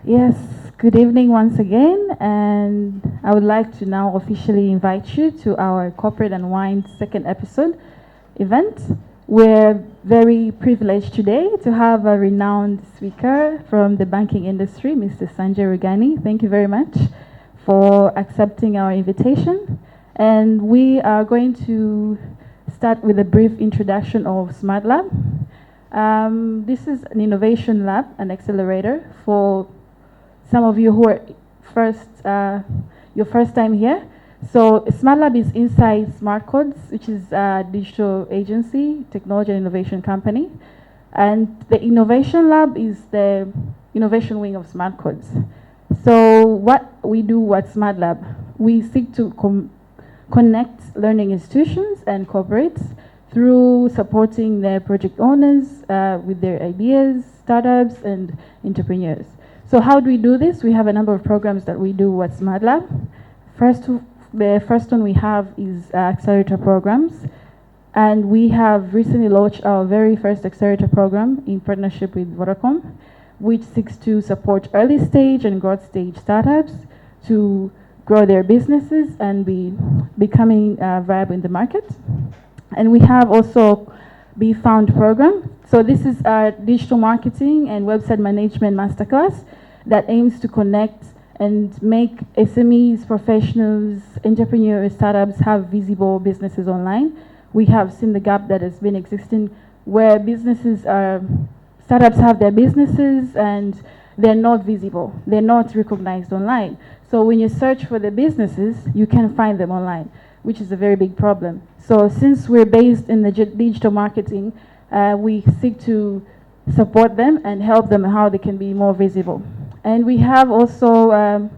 Yes, good evening once again, and I would like to now officially invite you to our Corporate Unwind second episode event. We're very privileged today to have a renowned speaker from the banking industry, Mr. Sanjay Rughani. Thank you very much for accepting our invitation. And we are going to start with a brief introduction of Smart Lab. This is an innovation lab, an accelerator for some of you who are your first time here. So Smart Lab is inside Smart Codes, which is a digital agency, technology and innovation company. And the Innovation Lab is the innovation wing of Smart Codes. So what we do at Smart Lab, we seek to connect learning institutions and corporates through supporting their project owners with their ideas, startups, and entrepreneurs. So how do we do this? We have a number of programs that we do at Smart Lab. The first one we have is accelerator programs. And we have recently launched our very first accelerator program in partnership with Vodacom, which seeks to support early stage and growth stage startups to grow their businesses and be becoming viable in the market. And we have also Be Found program. So this is our digital marketing and website management masterclass that aims to connect and make SMEs, professionals, entrepreneurs, startups have visible businesses online. We have seen the gap that has been existing where startups have their businesses and they're not visible, they're not recognized online. So when you search for the businesses, you can find them online, which is a very big problem. So since we're based in the digital marketing, we seek to support them and help them how they can be more visible. And we have also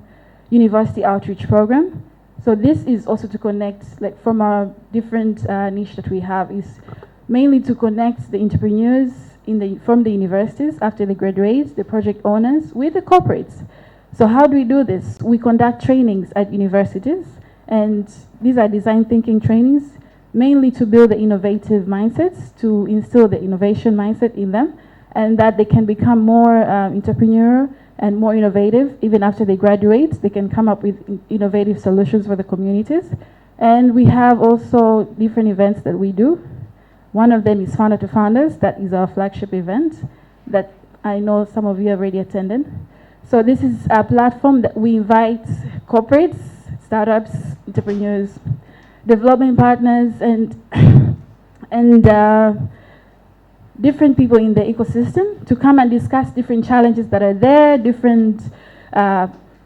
university outreach program. So this is also to connect, like from our different niche that we have, is mainly to connect the entrepreneurs from the universities after they graduate, the project owners, with the corporates. So how do we do this? We conduct trainings at universities, and these are design thinking trainings, mainly to build the innovative mindsets, to instill the innovation mindset in them, and that they can become more entrepreneurial and more innovative. Even after they graduate, they can come up with innovative solutions for the communities. And we have also different events that we do. One of them is Founder to Founders. That is our flagship event that I know some of you have already attended. So this is a platform that we invite corporates, startups, entrepreneurs, development partners, and different people in the ecosystem to come and discuss different challenges that are there, different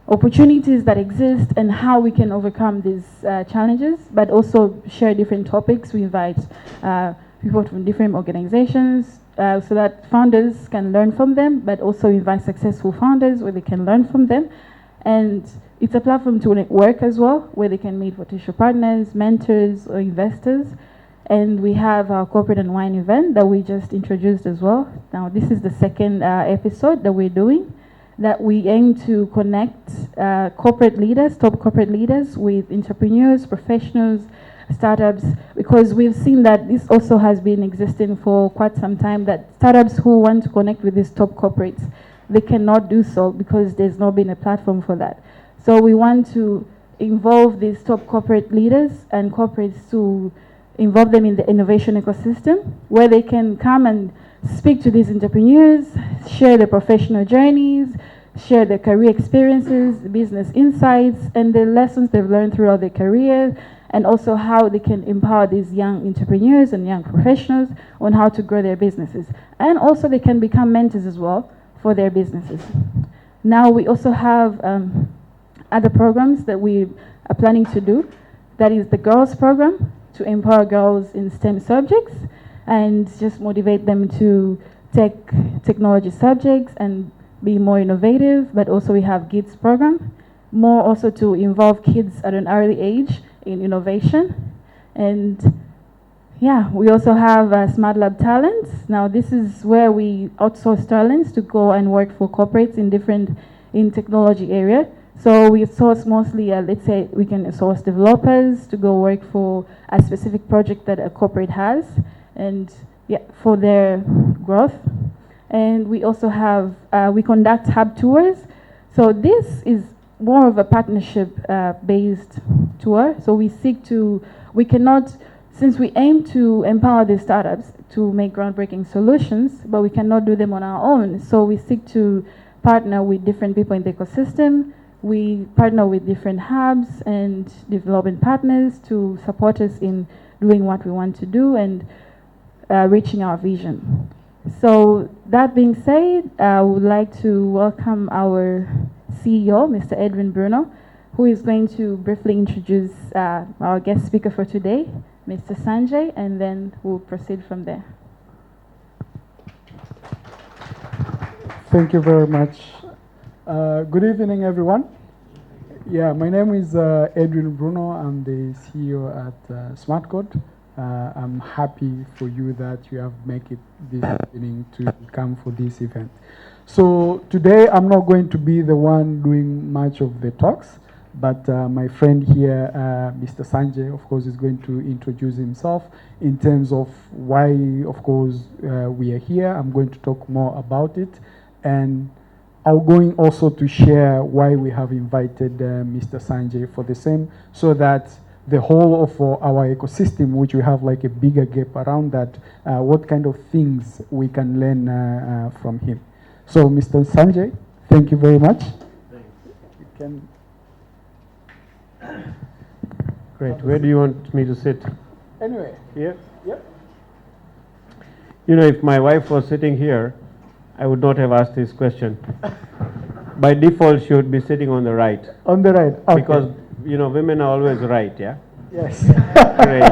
opportunities that exist, and how we can overcome these challenges, but also share different topics. We invite people from different organizations so that founders can learn from them, but also invite successful founders where they can learn from them. And it's a platform to network as well, where they can meet potential partners, mentors, or investors. And we have our Corporate Unwind event that we just introduced as well. Now, this is the second episode that we're doing, that we aim to connect corporate leaders, top corporate leaders, with entrepreneurs, professionals, startups, because we've seen that this also has been existing for quite some time, that startups who want to connect with these top corporates, they cannot do so because there's not been a platform for that. So we want to involve these top corporate leaders and corporates to involve them in the innovation ecosystem, where they can come and speak to these entrepreneurs, share their professional journeys, share their career experiences, business insights, and the lessons they've learned throughout their career, and also how they can empower these young entrepreneurs and young professionals on how to grow their businesses. And also they can become mentors as well for their businesses. Now we also have other programs that we are planning to do. That is the Girls Program, to empower girls in STEM subjects and just motivate them to take technology subjects and be more innovative. But also we have Kids Program, more also to involve kids at an early age in innovation. And yeah, we also have Smart Lab Talents. Now this is where we outsource talents to go and work for corporates in different in technology area. So we source mostly, let's say we can source developers to go work for a specific project that a corporate has, and yeah, for their growth. And we also have, we conduct hub tours. So this is more of a partnership based tour. So we seek to, we cannot, since we aim to empower these startups to make groundbreaking solutions, but we cannot do them on our own. So we seek to partner with different people in the ecosystem. We partner with different hubs and development partners to support us in doing what we want to do and reaching our vision. So that being said, I would like to welcome our CEO, Mr. Edwin Bruno, who is going to briefly introduce our guest speaker for today, Mr. Sanjay, and then we'll proceed from there. Thank you very much. Good evening, everyone. Yeah, my name is Edwin Bruno. I'm the CEO at SmartCode. I'm happy for you that you have made it this evening to come for this event. So today I'm not going to be the one doing much of the talks, but my friend here, Mr. Sanjay, of course, is going to introduce himself in terms of why, of course, we are here. I'm going to talk more about it, and I'm going also to share why we have invited Mr. Sanjay for the same, so that the whole of our ecosystem, which we have like a bigger gap around that, what kind of things we can learn from him. So, Mr. Sanjay, thank you very much. Thanks. You can. Great. Where do you want me to sit? Anyway. Here? Yep. You know, if my wife was sitting here, I would not have asked this question. By default, she would be sitting on the right. On the right. Okay. Because, you know, women are always right, yeah? Yes. Great.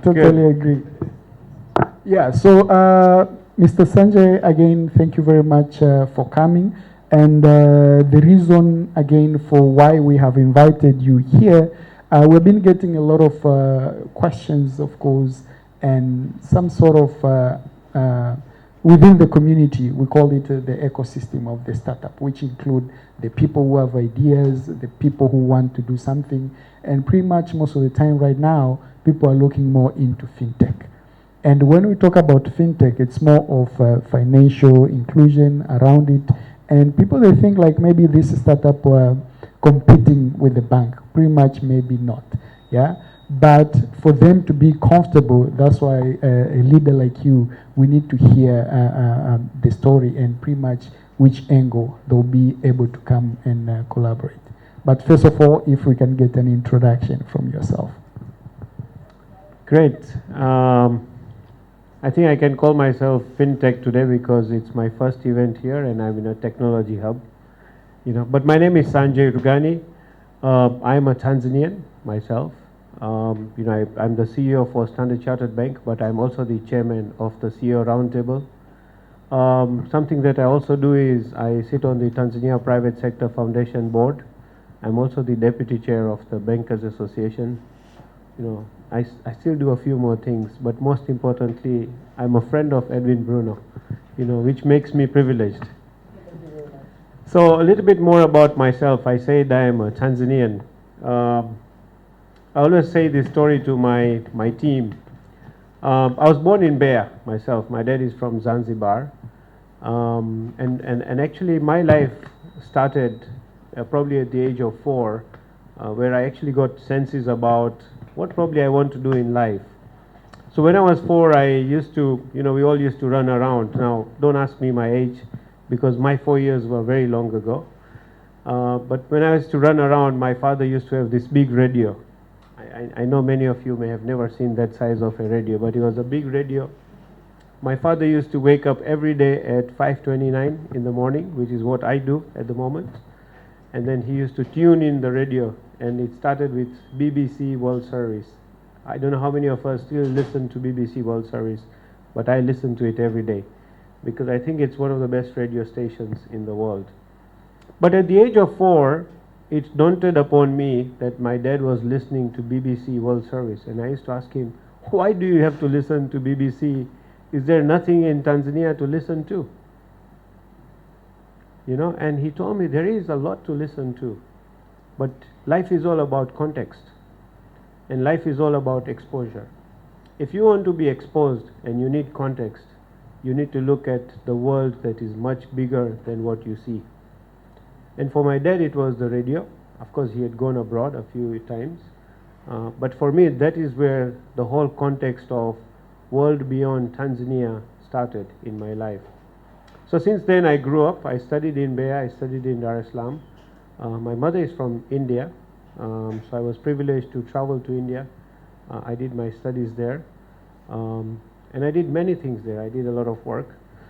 Totally agree. Yeah, so Mr. Sanjay, again, thank you very much for coming. And the reason, again, for why we have invited you here, we've been getting a lot of questions, of course, and some sort of, within the community, we call it the ecosystem of the startup, which include the people who have ideas, the people who want to do something, and pretty much most of the time right now, people are looking more into fintech. And when we talk about fintech, it's more of financial inclusion around it. And people, they think like maybe this startup competing with the bank. Pretty much maybe not, yeah? But for them to be comfortable, that's why a leader like you, we need to hear the story and pretty much which angle they'll be able to come and collaborate. But first of all, if we can get an introduction from yourself. Great. I think I can call myself FinTech today because it's my first event here and I'm in a technology hub. You know, but my name is Sanjay Rughani. I'm a Tanzanian myself. You know, I'm the CEO for Standard Chartered Bank, but I'm also the chairman of the CEO Roundtable. Something that I also do is I sit on the Tanzania Private Sector Foundation Board. I'm also the deputy chair of the Bankers Association. You know, I still do a few more things, but most importantly, I'm a friend of Edwin Bruno, you know, which makes me privileged. So a little bit more about myself. I said I am a Tanzanian. I always say this story to my team. I was born in Mbeya myself. My dad is from Zanzibar. And actually my life started probably at the age of 4, where I actually got senses about what probably I want to do in life. So when I was 4, I used to, you know, we all used to run around. Now, don't ask me my age, because my 4 years were very long ago. But when I used to run around, my father used to have this big radio. I know many of you may have never seen that size of a radio, but it was a big radio. My father used to wake up every day at 5:29 in the morning, which is what I do at the moment. And then he used to tune in the radio, and it started with BBC World Service. I don't know how many of us still listen to BBC World Service, but I listen to it every day because I think it's one of the best radio stations in the world. But at the age of 4, it dawned upon me that my dad was listening to BBC World Service, and I used to ask him, why do you have to listen to BBC? Is there nothing in Tanzania to listen to? and he told me there is a lot to listen to, but life is all about context, and life is all about exposure. If you want to be exposed and you need context, you need to look at the world that is much bigger than what you see. And for my dad, it was the radio. Of course, he had gone abroad a few times. But for me, that is where the whole context of world beyond Tanzania started in my life. So since then, I grew up. I studied in Beja, I studied in Dar es Salaam. My mother is from India, so I was privileged to travel to India. I did my studies there, and I did many things there. I did a lot of work.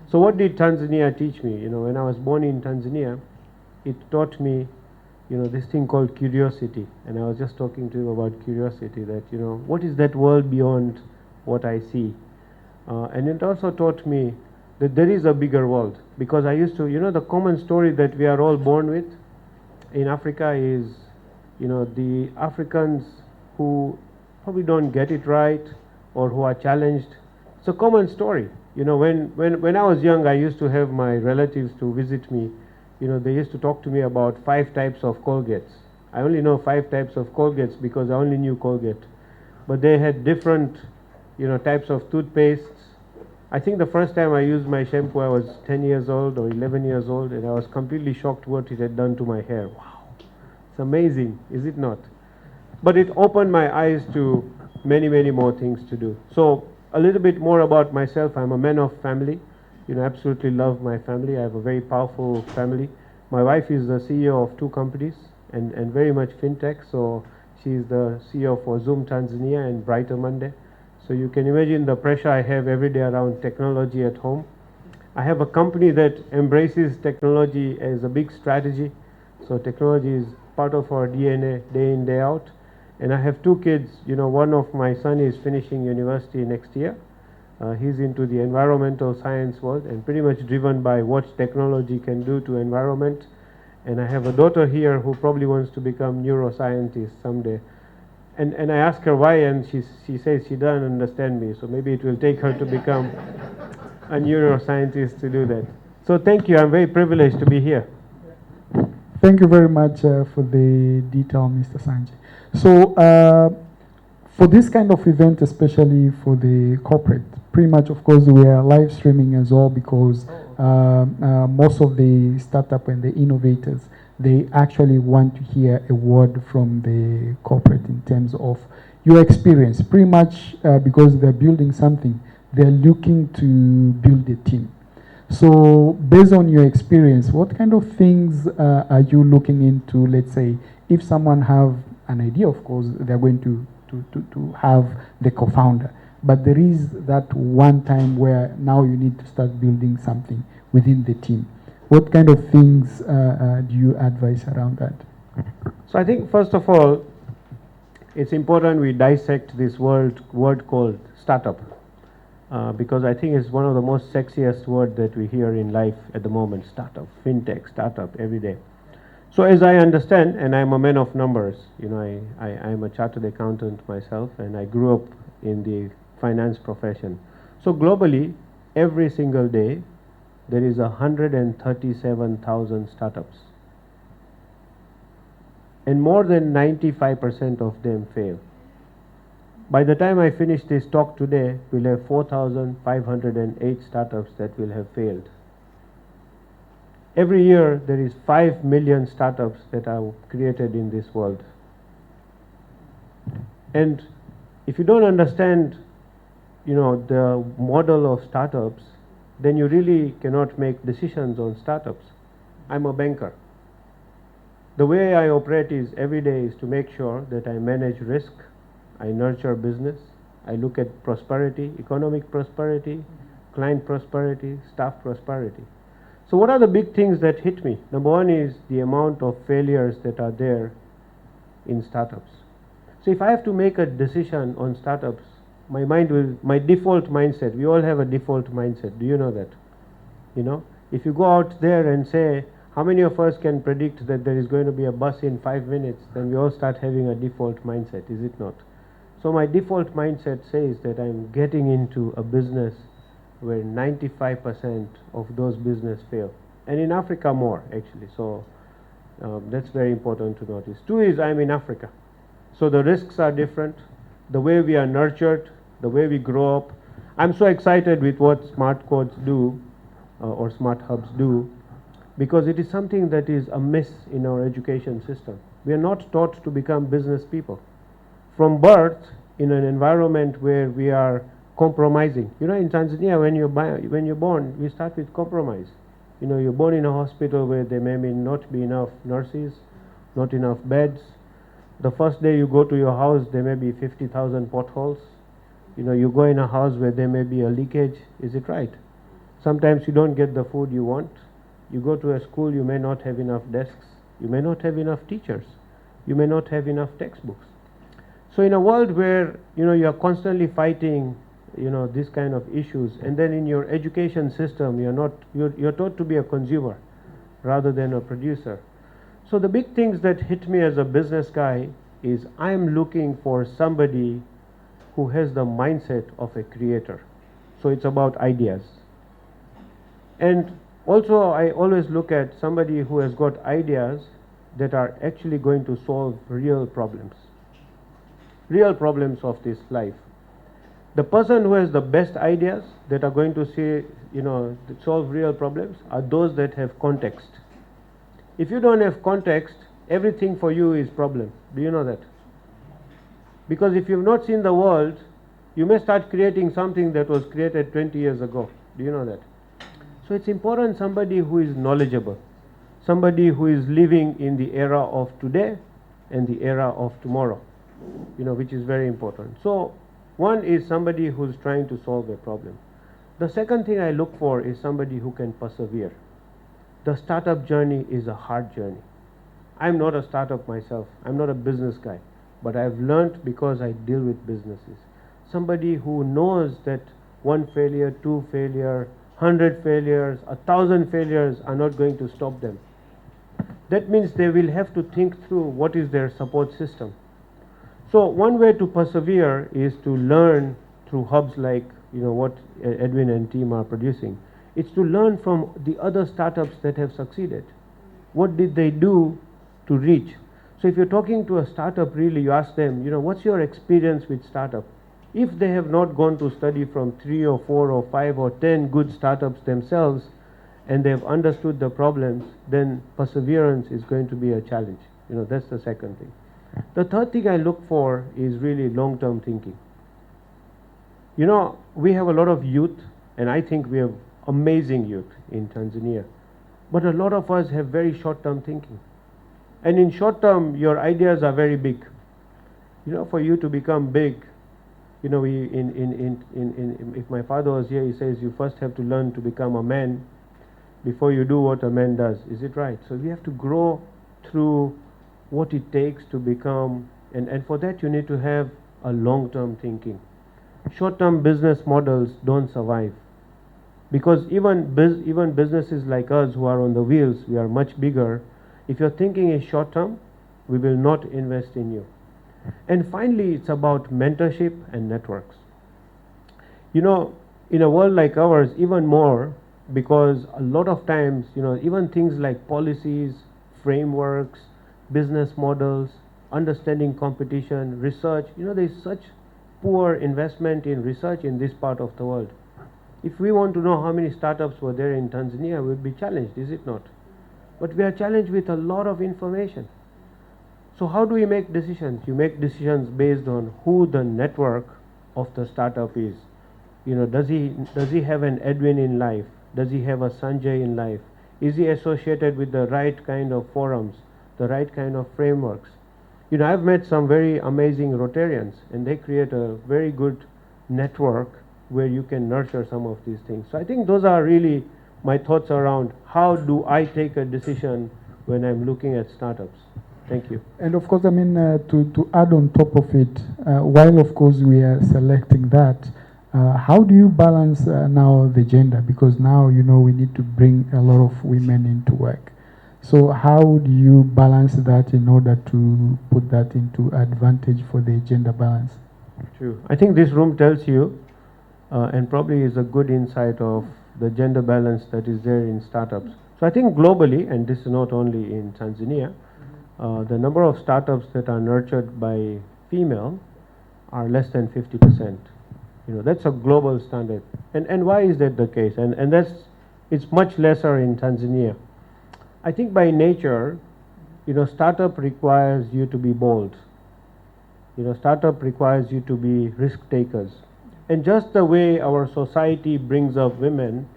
So what did Tanzania teach me? When I was born in Tanzania, it taught me, this thing called curiosity. And I was just talking to you about curiosity, that, what is that world beyond what I see? And it also taught me that there is a bigger world. Because I used to, the common story that we are all born with in Africa is, the Africans who probably don't get it right or who are challenged. It's a common story. When I was young, I used to have my relatives to visit me. They used to talk to me about 5 types of Colgates. I only know 5 types of Colgates because I only knew Colgate. But they had different, types of toothpastes. I think the first time I used my shampoo, I was 10 years old or 11 years old, and I was completely shocked what it had done to my hair. Wow, it's amazing, is it not? But it opened my eyes to many, many more things to do. So a little bit more about myself. I'm a man of family. Absolutely love my family. I have a very powerful family. My wife is the CEO of 2 companies and very much fintech. So she's the CEO for Zoom Tanzania and Brighter Monday. So you can imagine the pressure I have every day around technology at home. I have a company that embraces technology as a big strategy. So technology is part of our DNA day in, day out. And I have 2 kids. One of my son is finishing university next year. He's into the environmental science world and pretty much driven by what technology can do to environment. And I have a daughter here who probably wants to become neuroscientist someday. And I ask her why, and she says she doesn't understand me. So maybe it will take her to become a neuroscientist to do that. So thank you. I'm very privileged to be here. Thank you very much for the detail, Mr. Sanjay. So for this kind of event, especially for the corporate, pretty much, of course, we are live streaming as well because most of the startup and the innovators, they actually want to hear a word from the corporate in terms of your experience. Pretty much because they're building something, they're looking to build a team. So based on your experience, what kind of things are you looking into? Let's say if someone have an idea, of course, they're going to have the co-founder. But there is that one time where now you need to start building something within the team. What kind of things do you advise around that? So I think, first of all, it's important we dissect this word called startup. Because I think it's one of the most sexiest words that we hear in life at the moment. Startup, fintech, startup, every day. So as I understand, and I'm a man of numbers, I'm a chartered accountant myself, and I grew up in the finance profession. So globally, every single day, there is 137,000 startups. And more than 95% of them fail. By the time I finish this talk today, we'll have 4,508 startups that will have failed. Every year, there is 5 million startups that are created in this world. And if you don't understand, the model of startups, then you really cannot make decisions on startups. I'm a banker. The way I operate is every day is to make sure that I manage risk, I nurture business, I look at prosperity, economic prosperity, client prosperity, staff prosperity. So what are the big things that hit me? Number one is the amount of failures that are there in startups. So if I have to make a decision on startups, my default mindset, we all have a default mindset. Do you know that? If you go out there and say, how many of us can predict that there is going to be a bus in 5 minutes, then we all start having a default mindset, is it not? So my default mindset says that I'm getting into a business where 95% of those business fail. and in Africa more actually. So that's very important to notice. Two is I'm in Africa. So the risks are different, the way we are nurtured, the way we grow up. I'm so excited with what smart codes do or smart hubs do, because it is something that is amiss in our education system. We are not taught to become business people. From birth, in an environment where we are compromising. You know, in Tanzania, when you're born, we start with compromise. You know, you're born in a hospital where there may not be enough nurses, not enough beds. The first day you go to your house, there may be 50,000 potholes. You know, you go in a house where there may be a leakage. Is it right? Sometimes you don't get the food you want. You go to a school, you may not have enough desks. You may not have enough teachers. You may not have enough textbooks. So in a world where, you know, you are constantly fighting, you know, this kind of issues, and then in your education system, you're taught to be a consumer rather than a producer. So the big things that hit me as a business guy is I'm looking for somebody who has the mindset of a creator. So it's about ideas. And also I always look at somebody who has got ideas that are actually going to solve real problems of this life. The person who has the best ideas that are going to see, you know, solve real problems are those that have context. If you don't have context, everything for you is problem. Do you know that? Because if you've not seen the world, you may start creating something that was created 20 years ago. Do you know that? So it's important somebody who is knowledgeable, somebody who is living in the era of today and the era of tomorrow, you know, which is very important. So one is somebody who's trying to solve a problem. The second thing I look for is somebody who can persevere. The startup journey is a hard journey. I'm not a startup myself. I'm not a business guy, but I've learned because I deal with businesses. Somebody who knows that one failure, two failure, 100 failures, 1,000 failures are not going to stop them. That means they will have to think through what is their support system. So one way to persevere is to learn through hubs like, you know, what Edwin and team are producing. It's to learn from the other startups that have succeeded. What did they do to reach? So if you're talking to a startup, really, you ask them, you know, what's your experience with startup? If they have not gone to study from 3 or 4 or 5 or 10 good startups themselves, and they've understood the problems, then perseverance is going to be a challenge. You know, that's the second thing. The third thing I look for is really long-term thinking. You know, we have a lot of youth, and I think we have amazing youth in Tanzania. But a lot of us have very short-term thinking. And in short term, your ideas are very big. You know, for you to become big, you know, if my father was here, he says you first have to learn to become a man before you do what a man does. Is it right? So we have to grow through what it takes to become, and for that you need to have a long-term thinking. Short-term business models don't survive, because even businesses like us who are on the wheels, we are much bigger. If your thinking is short-term, we will not invest in you. And finally, it's about mentorship and networks. You know, in a world like ours, even more, because a lot of times, you know, even things like policies, frameworks, business models, understanding competition, research, you know, there's such poor investment in research in this part of the world. If we want to know how many startups were there in Tanzania, we'd be challenged, is it not? But we are challenged with a lot of information. So how do we make decisions? You make decisions based on who the network of the startup is. You know, does he have an Edwin in life? Does he have a Sanjay in life? Is he associated with the right kind of forums, the right kind of frameworks? You know, I've met some very amazing Rotarians, and they create a very good network where you can nurture some of these things. So I think those are really my thoughts around how do I take a decision when I'm looking at startups. Thank you. And of course, I mean, to add on top of it, while of course we are selecting that, how do you balance now the gender? Because now, you know, we need to bring a lot of women into work. So how do you balance that in order to put that into advantage for the gender balance? True. I think this room tells you, and probably is a good insight of the gender balance that is there in startups. So I think globally, and this is not only in Tanzania, the number of startups that are nurtured by female are less than 50%. You know, that's a global standard. And why is that the case? And it's much lesser in Tanzania. I think by nature, you know, startup requires you to be bold. You know, startup requires you to be risk takers. And just the way our society brings up women,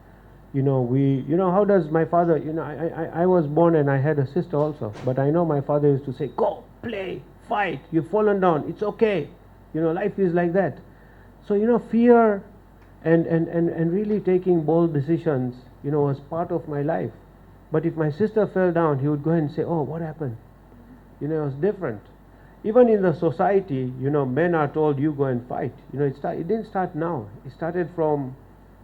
you know, how does my father, you know, I was born and I had a sister also, but I know my father used to say, go, play, fight, you've fallen down, it's okay. You know, life is like that. So, you know, fear and really taking bold decisions, you know, was part of my life. But if my sister fell down, he would go ahead and say, oh, what happened? You know, it was different. Even in the society, you know, men are told, you go and fight. You know, it didn't start now. It started from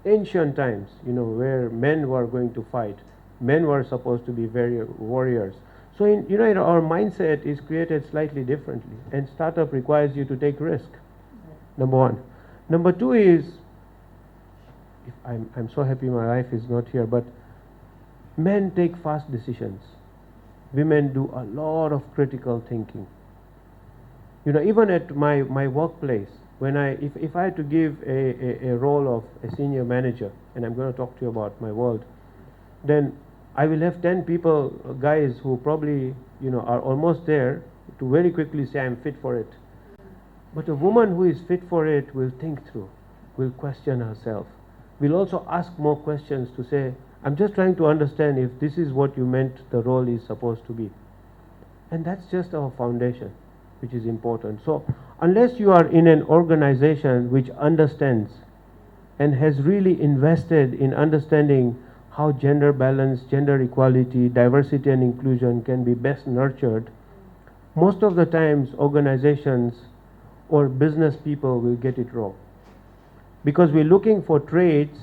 ancient times, you know, where men were going to fight. Men were supposed to be very warriors. So, you know, our mindset is created slightly differently. And startup requires you to take risk, number one. Number two is, if I'm so happy my wife is not here, but men take fast decisions. Women do a lot of critical thinking. You know, even at my workplace, when if I had to give a role of a senior manager, and I'm going to talk to you about my world, then I will have 10 people, guys who probably, you know, are almost there to very quickly say I'm fit for it. But a woman who is fit for it will think through, will question herself, will also ask more questions to say, I'm just trying to understand if this is what you meant the role is supposed to be. And that's just our foundation, which is important. So unless you are in an organization which understands and has really invested in understanding how gender balance, gender equality, diversity and inclusion can be best nurtured, most of the times organizations or business people will get it wrong. Because we're looking for traits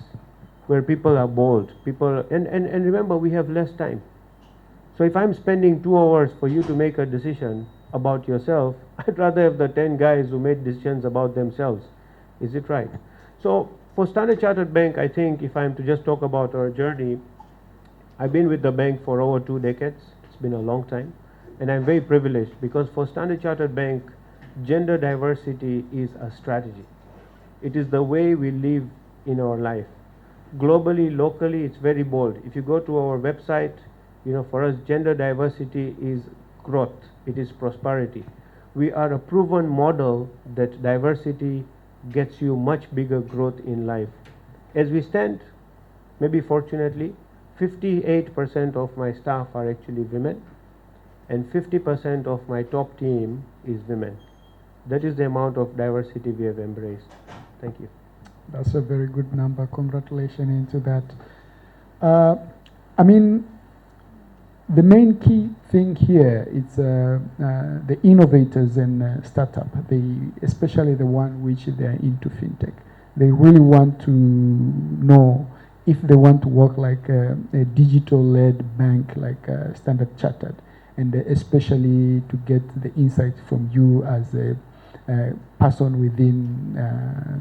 where people are bold, and remember, we have less time. So if I'm spending 2 hours for you to make a decision about yourself, I'd rather have the 10 guys who made decisions about themselves. Is it right? So for Standard Chartered Bank, I think if I'm to just talk about our journey, I've been with the bank for over 2 decades. It's been a long time. And I'm very privileged because for Standard Chartered Bank, gender diversity is a strategy. It is the way we live in our life. Globally, locally, it's very bold. If you go to our website, you know, for us, gender diversity is growth. It is prosperity. We are a proven model that diversity gets you much bigger growth in life. As we stand, maybe fortunately, 58% of my staff are actually women, and 50% of my top team is women. That is the amount of diversity we have embraced. Thank you. That's a very good number. Congratulations into that. I mean, the main key thing here is the innovators and startup. Especially the one which they are into fintech. They really want to know if they want to work like a digital-led bank like Standard Chartered, and especially to get the insights from you as a person within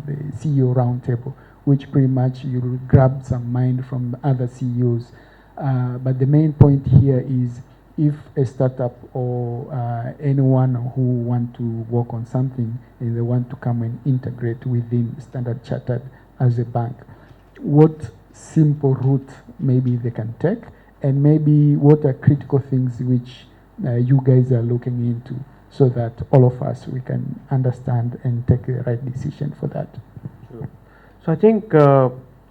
the CEO roundtable, which pretty much you will grab some mind from other CEOs. But the main point here is if a startup or anyone who want to work on something and they want to come and integrate within Standard Chartered as a bank, what simple route maybe they can take, and maybe what are critical things which you guys are looking into, so that all of us, we can understand and take the right decision for that. Sure. So I think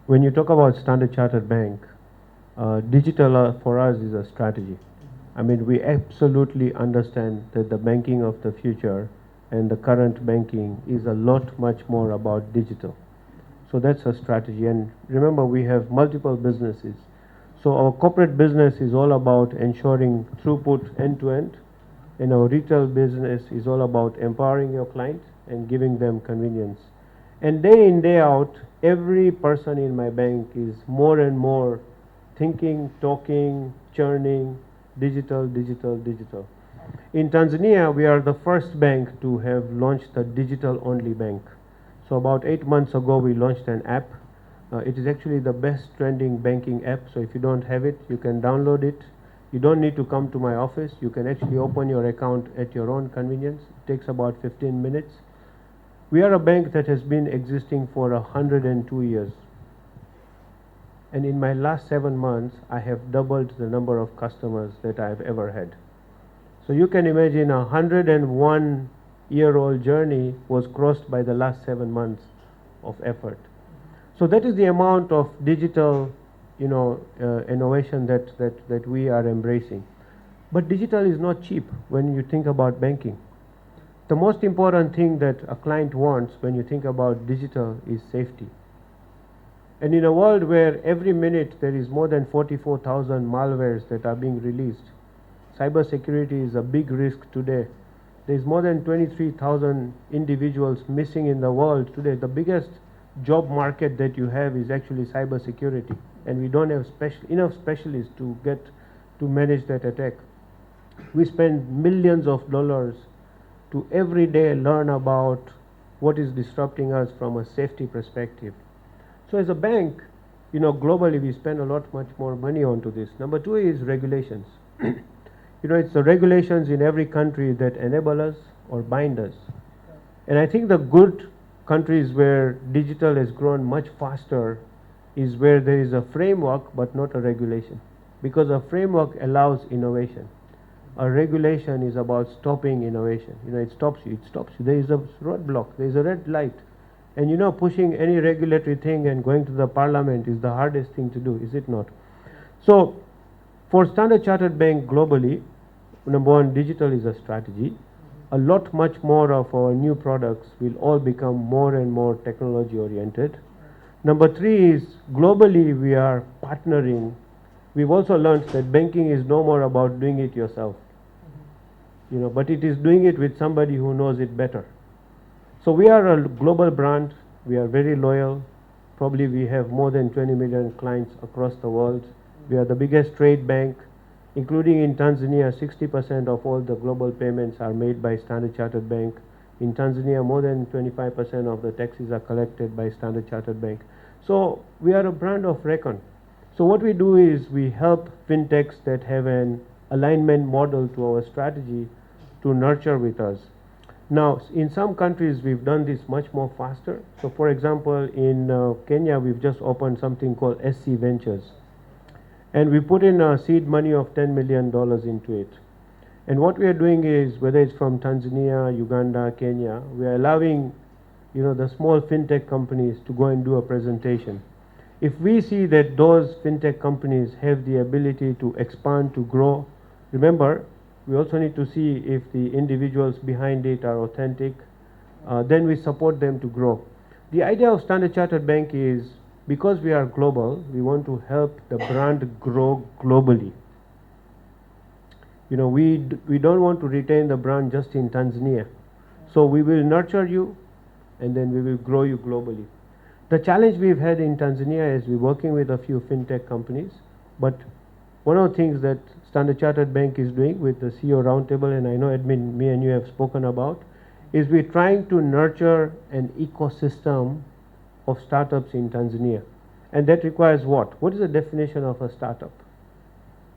when you talk about Standard Chartered Bank, digital for us is a strategy. I mean, we absolutely understand that the banking of the future and the current banking is a lot much more about digital. So that's a strategy. And remember, we have multiple businesses. So our corporate business is all about ensuring throughput end to end. And our retail business is all about empowering your client and giving them convenience. And day in, day out, every person in my bank is more and more thinking, talking, churning, digital, digital, digital. In Tanzania, we are the first bank to have launched a digital-only bank. So about 8 months ago, we launched an app It is actually the best trending banking app. So if you don't have it, you can download it. You don't need to come to my office. You can actually open your account at your own convenience. It takes about 15 minutes. We are a bank that has been existing for 102 years. And in my last 7 months, I have doubled the number of customers that I have ever had. So you can imagine a 101-year-old journey was crossed by the last 7 months of effort. So that is the amount of digital, innovation that we are embracing. But digital is not cheap when you think about banking. The most important thing that a client wants when you think about digital is safety. And in a world where every minute there is more than 44,000 malwares that are being released, cybersecurity is a big risk today. There is more than 23,000 individuals missing in the world today. The biggest job market that you have is actually cybersecurity, and we don't have enough specialists to manage that attack. We spend millions of dollars to every day learn about what is disrupting us from a safety perspective. So as a bank, globally we spend a lot much more money onto this. Number two is regulations. It's the regulations in every country that enable us or bind us. And I think the good countries where digital has grown much faster is where there is a framework but not a regulation, because a framework allows innovation. A regulation is about stopping innovation. It stops you. There is a roadblock, there is a red light, and pushing any regulatory thing and going to the parliament is the hardest thing to do, is it not? So for Standard Chartered Bank globally, number one, digital is a strategy. A lot much more of our new products will all become more and more technology oriented. Number three is globally we are partnering. We've also learned that banking is no more about doing it yourself, but it is doing it with somebody who knows it better. So we are a global brand. We are very loyal. Probably we have more than 20 million clients across the world. We are the biggest trade bank. Including in Tanzania, 60% of all the global payments are made by Standard Chartered Bank. In Tanzania, more than 25% of the taxes are collected by Standard Chartered Bank. So we are a brand of reckon. So what we do is we help fintechs that have an alignment model to our strategy to nurture with us. Now, in some countries, we've done this much more faster. So for example, in Kenya, we've just opened something called SC Ventures. And we put in a seed money of $10 million into it. And what we are doing is, whether it's from Tanzania, Uganda, Kenya, we are allowing, the small fintech companies to go and do a presentation. If we see that those fintech companies have the ability to expand, to grow, remember, we also need to see if the individuals behind it are authentic, then we support them to grow. The idea of Standard Chartered Bank is, because we are global, we want to help the brand grow globally. We don't want to retain the brand just in Tanzania. So we will nurture you, and then we will grow you globally. The challenge we've had in Tanzania is we're working with a few fintech companies, but one of the things that Standard Chartered Bank is doing with the CEO Roundtable, and I know Edmund, me and you have spoken about, is we're trying to nurture an ecosystem of startups in Tanzania. And that requires what? What is the definition of a startup?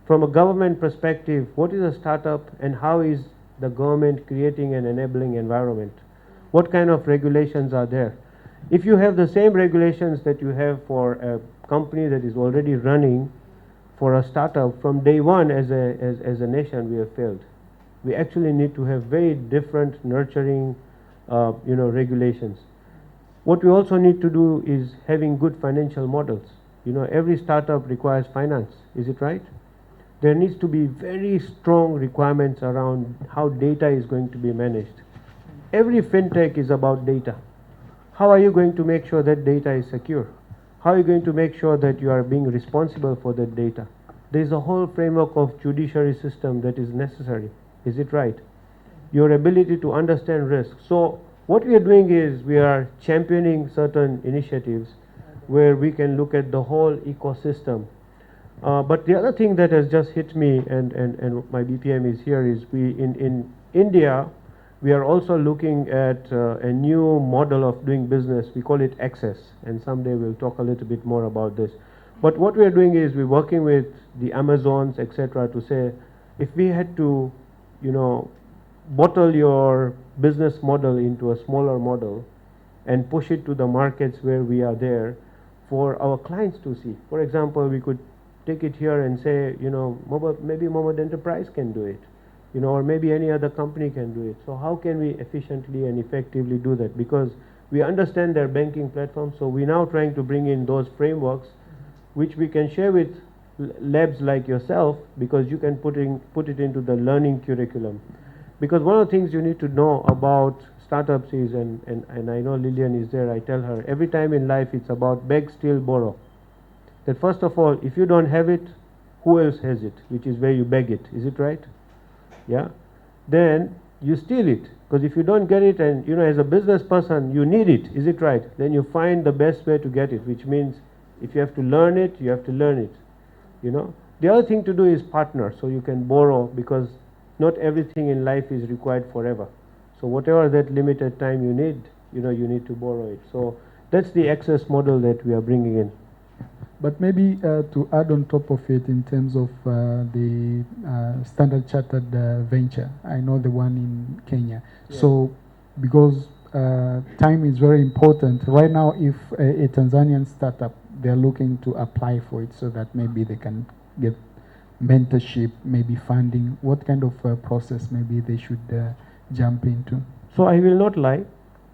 From a government perspective, what is a startup and how is the government creating an enabling environment? What kind of regulations are there? If you have the same regulations that you have for a company that is already running, for a startup, from day one as a nation we have failed. We actually need to have very different nurturing regulations. What we also need to do is having good financial models. Every startup requires finance, is it right? There needs to be very strong requirements around how data is going to be managed. Every fintech is about data. How are you going to make sure that data is secure? How are you going to make sure that you are being responsible for that data? There is a whole framework of judiciary system that is necessary, is it right? Your ability to understand risk. So what we are doing is we are championing certain initiatives where we can look at the whole ecosystem. But the other thing that has just hit me, and my BPM is here, is we in India, We are also looking at a new model of doing business. We call it Access, and someday we'll talk a little bit more about this. But what we are doing is we're working with the Amazons, etc., to say, if we had to, you know, bottle your business model into a smaller model and push it to the markets where we are there for our clients to see. For example, we could take it here and say, you know, maybe Mohammed Enterprise can do it, you know, or maybe any other company can do it. So how can we efficiently and effectively do that? Because we understand their banking platform, so we're now trying to bring in those frameworks which we can share with labs like yourself, because you can put it into the learning curriculum. Because one of the things you need to know about startups is, and I know Lillian is there, I tell her, every time in life it's about beg, steal, borrow. That first of all, if you don't have it, who else has it? Which is where you beg it, is it right? Yeah? Then you steal it, because if you don't get it, and you know, as a business person, you need it, is it right? Then you find the best way to get it, which means if you have to learn it, you have to learn it, you know. The other thing to do is partner, so you can borrow, because not everything in life is required forever. So whatever that limited time you need, you know, you need to borrow it. So that's the access model that we are bringing in. But maybe to add on top of it in terms of the Standard Chartered venture, I know the one in Kenya. Yes. So because time is very important, right now if a Tanzanian startup, they're looking to apply for it so that maybe they can get mentorship, maybe funding, what kind of process maybe they should jump into? So I will not lie,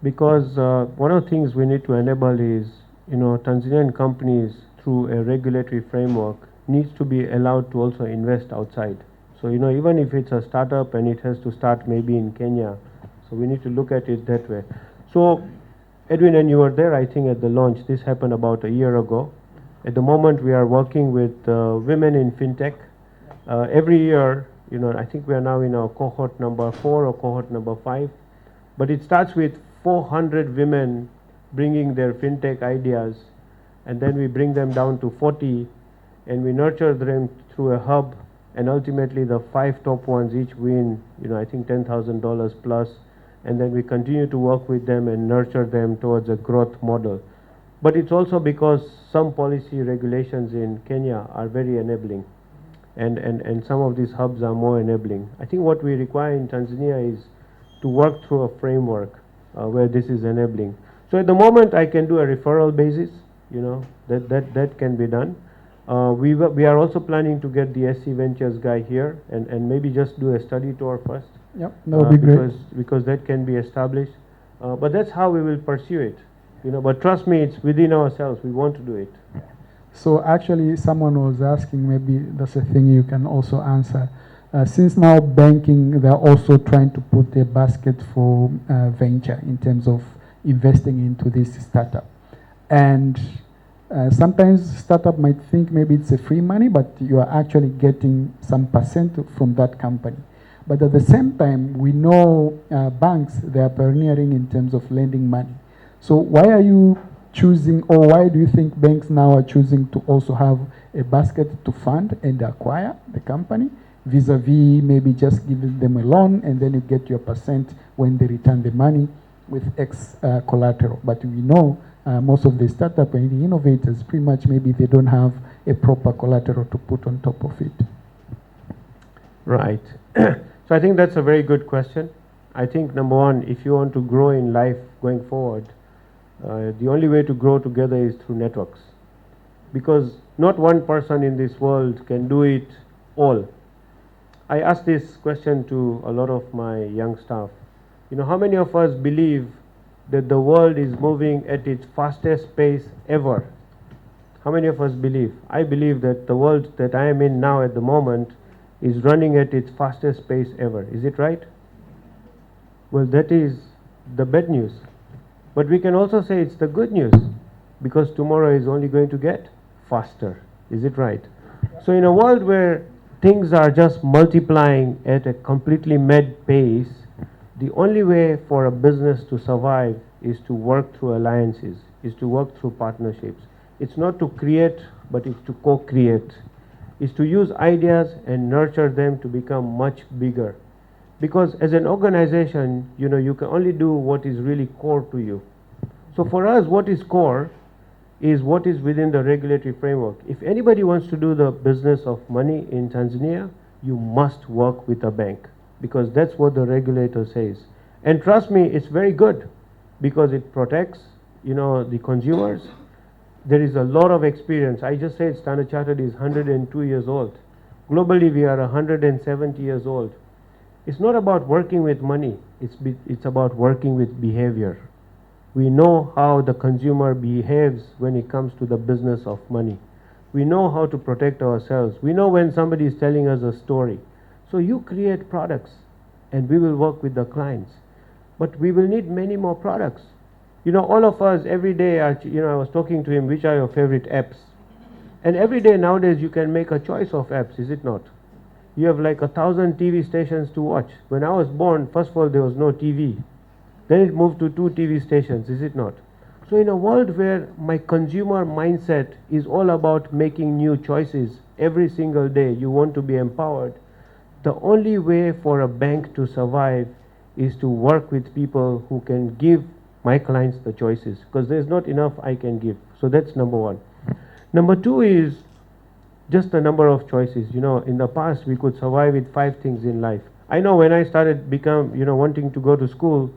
because one of the things we need to enable is, you know, Tanzanian companies through a regulatory framework needs to be allowed to also invest outside. So, you know, even if it's a startup and it has to start maybe in Kenya, so we need to look at it that way. So Edwin, and you were there, I think, at the launch. This happened about a year ago. At the moment, we are working with women in fintech. Every year, you know, I think we are now in our cohort number 4 or cohort number 5. But it starts with 400 women bringing their fintech ideas, and then we bring them down to 40, and we nurture them through a hub, and ultimately the 5 top ones each win, you know, I think $10,000 plus, and then we continue to work with them and nurture them towards a growth model. But it's also because some policy regulations in Kenya are very enabling, and some of these hubs are more enabling. I think what we require in Tanzania is to work through a framework where this is enabling. So at the moment I can do a referral basis, you know, that can be done. We are also planning to get the SC Ventures guy here and maybe just do a study tour first. Yep, that would be great. Because that can be established. But that's how we will pursue it, you know. But trust me, it's within ourselves. We want to do it. So actually, someone was asking, maybe that's a thing you can also answer. Since now banking, they're also trying to put a basket for venture in terms of investing into this startup. And sometimes startup might think maybe it's a free money, but you are actually getting some percent from that company. But at the same time, we know banks, they are pioneering in terms of lending money. So why are you choosing, or why do you think banks now are choosing to also have a basket to fund and acquire the company, vis-a-vis maybe just giving them a loan and then you get your percent when they return the money with X collateral? But we know most of the startup and the innovators, pretty much maybe they don't have a proper collateral to put on top of it. Right. So I think that's a very good question. I think number one, if you want to grow in life going forward, the only way to grow together is through networks. Because not one person in this world can do it all. I ask this question to a lot of my young staff. You know, how many of us believe that the world is moving at its fastest pace ever? How many of us believe? I believe that the world that I am in now at the moment is running at its fastest pace ever. Is it right? Well, that is the bad news. But we can also say it's the good news, because tomorrow is only going to get faster. Is it right? So in a world where things are just multiplying at a completely mad pace, the only way for a business to survive is to work through alliances, is to work through partnerships. It's not to create, but it's to co-create. Is to use ideas and nurture them to become much bigger. Because as an organization, you can only do what is really core to you. So for us, what is core is what is within the regulatory framework. If anybody wants to do the business of money in Tanzania, you must work with a bank, because that's what the regulator says. And trust me, it's very good, because it protects, the consumers. There is a lot of experience. I just said Standard Chartered is 102 years old. Globally, we are 170 years old. It's not about working with money. It's about working with behavior. We know how the consumer behaves when it comes to the business of money. We know how to protect ourselves. We know when somebody is telling us a story. So you create products, and we will work with the clients. But we will need many more products. All of us every day are, I was talking to him, which are your favorite apps? And every day nowadays you can make a choice of apps, is it not? You have like 1,000 TV stations to watch. When I was born, first of all, there was no TV. Then it moved to 2 TV stations, is it not? So in a world where my consumer mindset is all about making new choices every single day, you want to be empowered, the only way for a bank to survive is to work with people who can give my clients the choices, because there's not enough I can give. So that's number one. Number two is just the number of choices. In the past we could survive with 5 things in life. I know when I started wanting to go to school,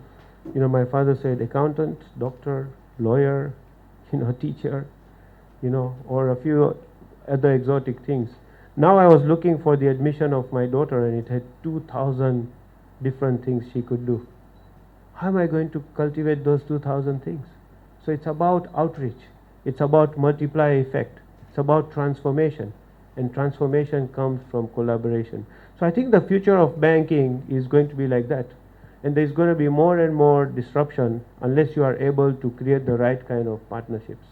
my father said accountant, doctor, lawyer, teacher, or a few other exotic things. Now I was looking for the admission of my daughter, and it had 2,000 different things she could do. How am I going to cultivate those 2,000 things? So it's about outreach. It's about multiply effect. It's about transformation. And transformation comes from collaboration. So I think the future of banking is going to be like that. And there's going to be more and more disruption unless you are able to create the right kind of partnerships.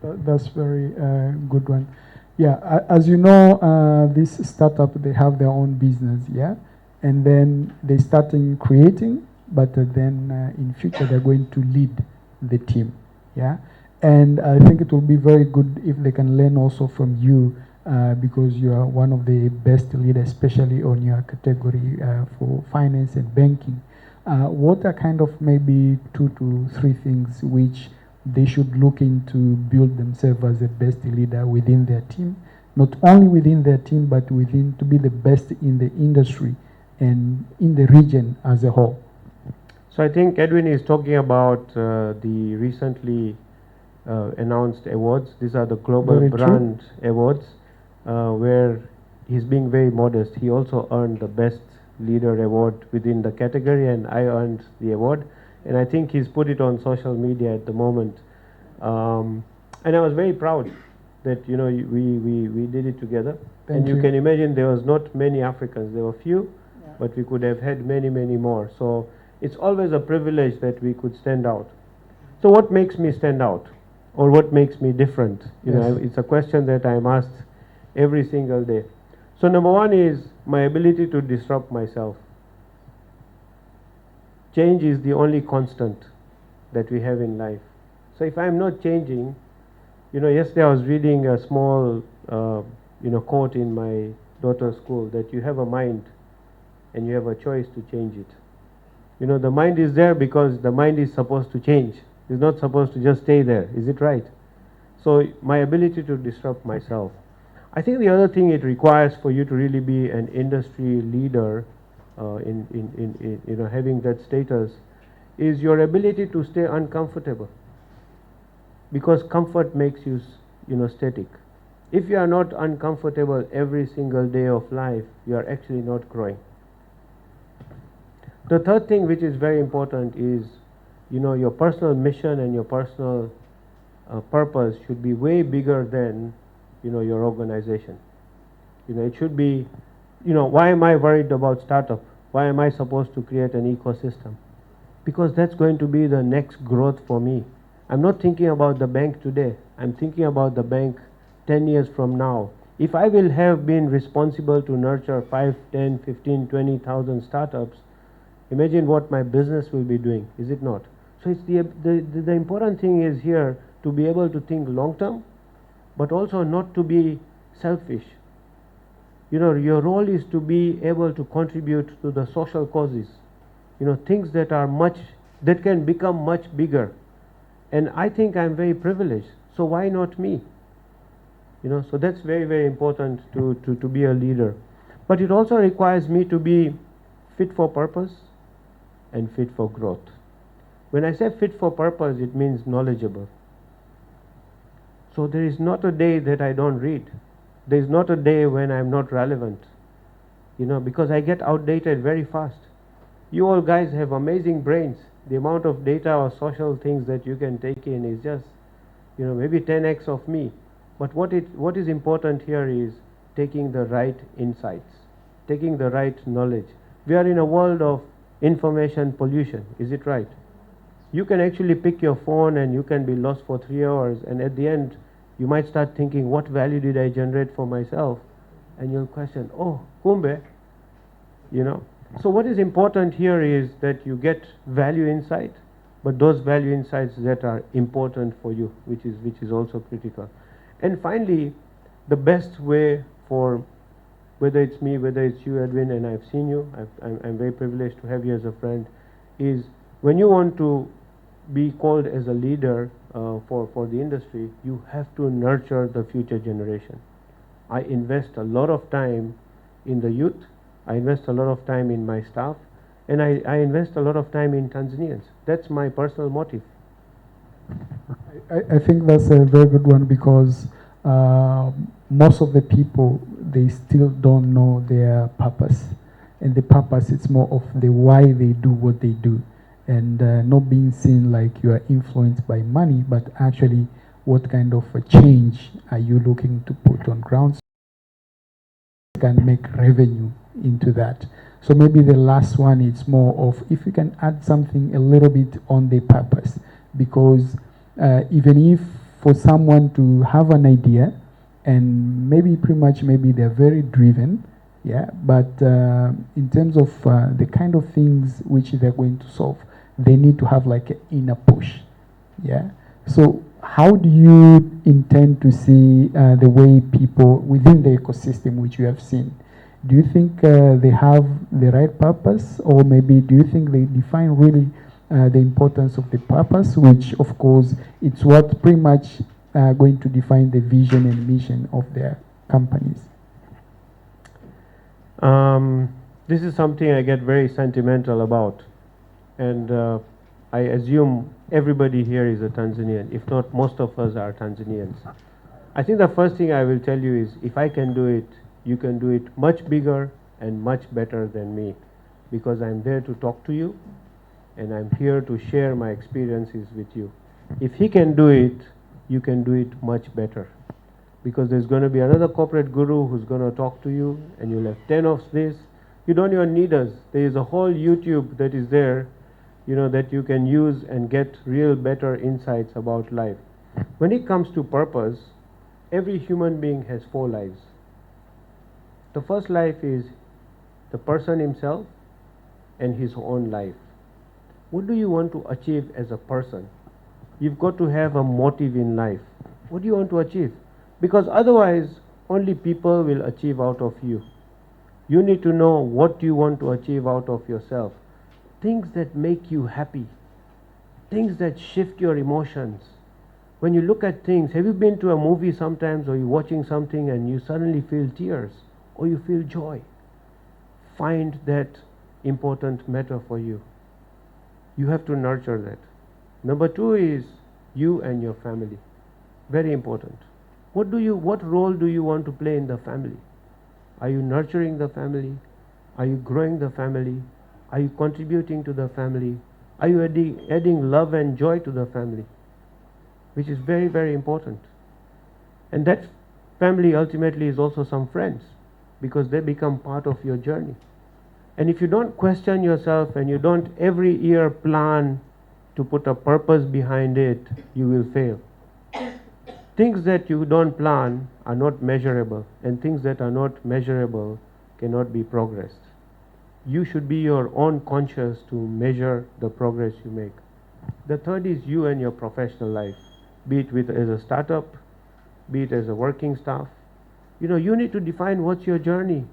That's very good one. Yeah, as you know, this startup, they have their own business, yeah? And then they start in creating, but then in future they're going to lead the team, yeah? And I think it will be very good if they can learn also from you, because you are one of the best leaders, especially on your category for finance and banking. What are kind of maybe 2 to 3 things which they should look into build themselves as the best leader within their team, not only within their team, but within to be the best in the industry and in the region as a whole? So I think Edwin is talking about the recently announced awards. These are the Global Very Brand Awards, where he's being very modest. He also earned the Best Leader Award within the category, and I earned the award. And I think he's put it on social media at the moment. And I was very proud that we did it together. Thank and you you. can imagine there was not many Africans. There were few, but we could have had many, many more. So it's always a privilege that we could stand out. So what makes me stand out? Or what makes me different? It's a question that I'm asked every single day. So number one is my ability to disrupt myself. Change is the only constant that we have in life. So if I'm not changing, yesterday I was reading a small, quote in my daughter's school, that you have a mind and you have a choice to change it. The mind is there because the mind is supposed to change. It's not supposed to just stay there. Is it right? So my ability to disrupt myself. I think the other thing it requires for you to really be an industry leader in having that status is your ability to stay uncomfortable, because comfort makes you static. If you are not uncomfortable every single day of life, you are actually not growing. The third thing which is very important is your personal mission and your personal purpose should be way bigger than your organization. It should be, why am I worried about startup? Why am I supposed to create an ecosystem? Because that's going to be the next growth for me. I'm not thinking about the bank today. I'm thinking about the bank 10 years from now. If I will have been responsible to nurture 5, 10, 15, 20,000 startups, imagine what my business will be doing, is it not? So it's the important thing is here to be able to think long term, but also not to be selfish. Your role is to be able to contribute to the social causes, things that can become much bigger. And I think I'm very privileged, so why not me? So that's very, very important to be a leader. But it also requires me to be fit for purpose and fit for growth. When I say fit for purpose, it means knowledgeable. So there is not a day that I don't read. There is not a day when I'm not relevant, because I get outdated very fast. You all guys have amazing brains. The amount of data or social things that you can take in is just, maybe 10x of me. But what is important here is taking the right insights, taking the right knowledge. We are in a world of information pollution, is it right? You can actually pick your phone and you can be lost for 3 hours, and at the end you might start thinking, what value did I generate for myself? And you'll question, oh, kumbe, So what is important here is that you get value insight, but those value insights that are important for you, which is also critical. And finally, the best way for, whether it's me, whether it's you, Edwin, and I've seen you, I'm very privileged to have you as a friend, is when you want to be called as a leader for the industry, you have to nurture the future generation. I invest a lot of time in the youth, I invest a lot of time in my staff, and I invest a lot of time in Tanzanians. That's my personal motive. I think that's a very good one, because most of the people, they still don't know their purpose. And the purpose, it's more of the why they do what they do. And not being seen like you are influenced by money, but actually what kind of a change are you looking to put on ground so you can make revenue into that. So maybe the last one, it's more of if you can add something a little bit on the purpose, because even if for someone to have an idea and maybe maybe they're very driven, yeah, but in terms of the kind of things which they're going to solve, they need to have like an inner push, yeah. So how do you intend to see the way people within the ecosystem which you have seen? Do you think they have the right purpose, or maybe do you think they define really the importance of the purpose, which of course it's what pretty much going to define the vision and mission of their companies? This is something I get very sentimental about, and I assume everybody here is a Tanzanian. If not, most of us are Tanzanians. I think the first thing I will tell you is, if I can do it, you can do it much bigger and much better than me, because I'm there to talk to you and I'm here to share my experiences with you. If he can do it, you can do it much better, because there's going to be another corporate guru who's going to talk to you, and you'll have 10 of this. You don't even need us. There is a whole YouTube that is there, that you can use and get real better insights about life. When it comes to purpose, every human being has 4 lives. The first life is the person himself and his own life. What do you want to achieve as a person? You've got to have a motive in life. What do you want to achieve? Because otherwise, only people will achieve out of you. You need to know what you want to achieve out of yourself. Things that make you happy. Things that shift your emotions. When you look at things, have you been to a movie sometimes, or you're watching something and you suddenly feel tears, or you feel joy? Find that important matter for you. You have to nurture that. Number 2 is you and your family. Very important. What role do you want to play in the family? Are you nurturing the family? Are you growing the family? Are you contributing to the family? Are you adding love and joy to the family? Which is very, very important. And that family ultimately is also some friends, because they become part of your journey. And if you don't question yourself and you don't every year plan to put a purpose behind it, you will fail. Things that you don't plan are not measurable, and things that are not measurable cannot be progressed. You should be your own conscious to measure the progress you make. The third is you and your professional life, be it as a startup, be it as a working staff. You know, you need to define what's your journey.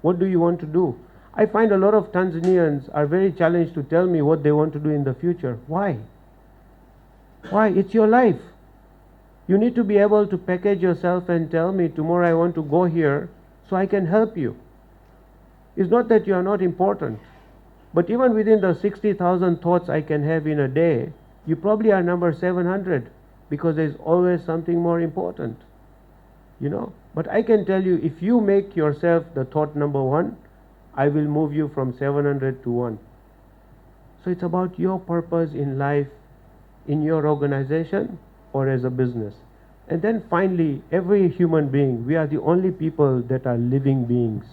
What do you want to do? I find a lot of Tanzanians are very challenged to tell me what they want to do in the future. Why? Why? It's your life. You need to be able to package yourself and tell me, tomorrow I want to go here, so I can help you. It's not that you are not important, but even within the 60,000 thoughts I can have in a day, you probably are number 700, because there's always something more important, you know. But I can tell you, if you make yourself the thought number one, I will move you from 700 to 1. So it's about your purpose in life, in your organization, or as a business. And then finally, every human being, we are the only people that are living beings.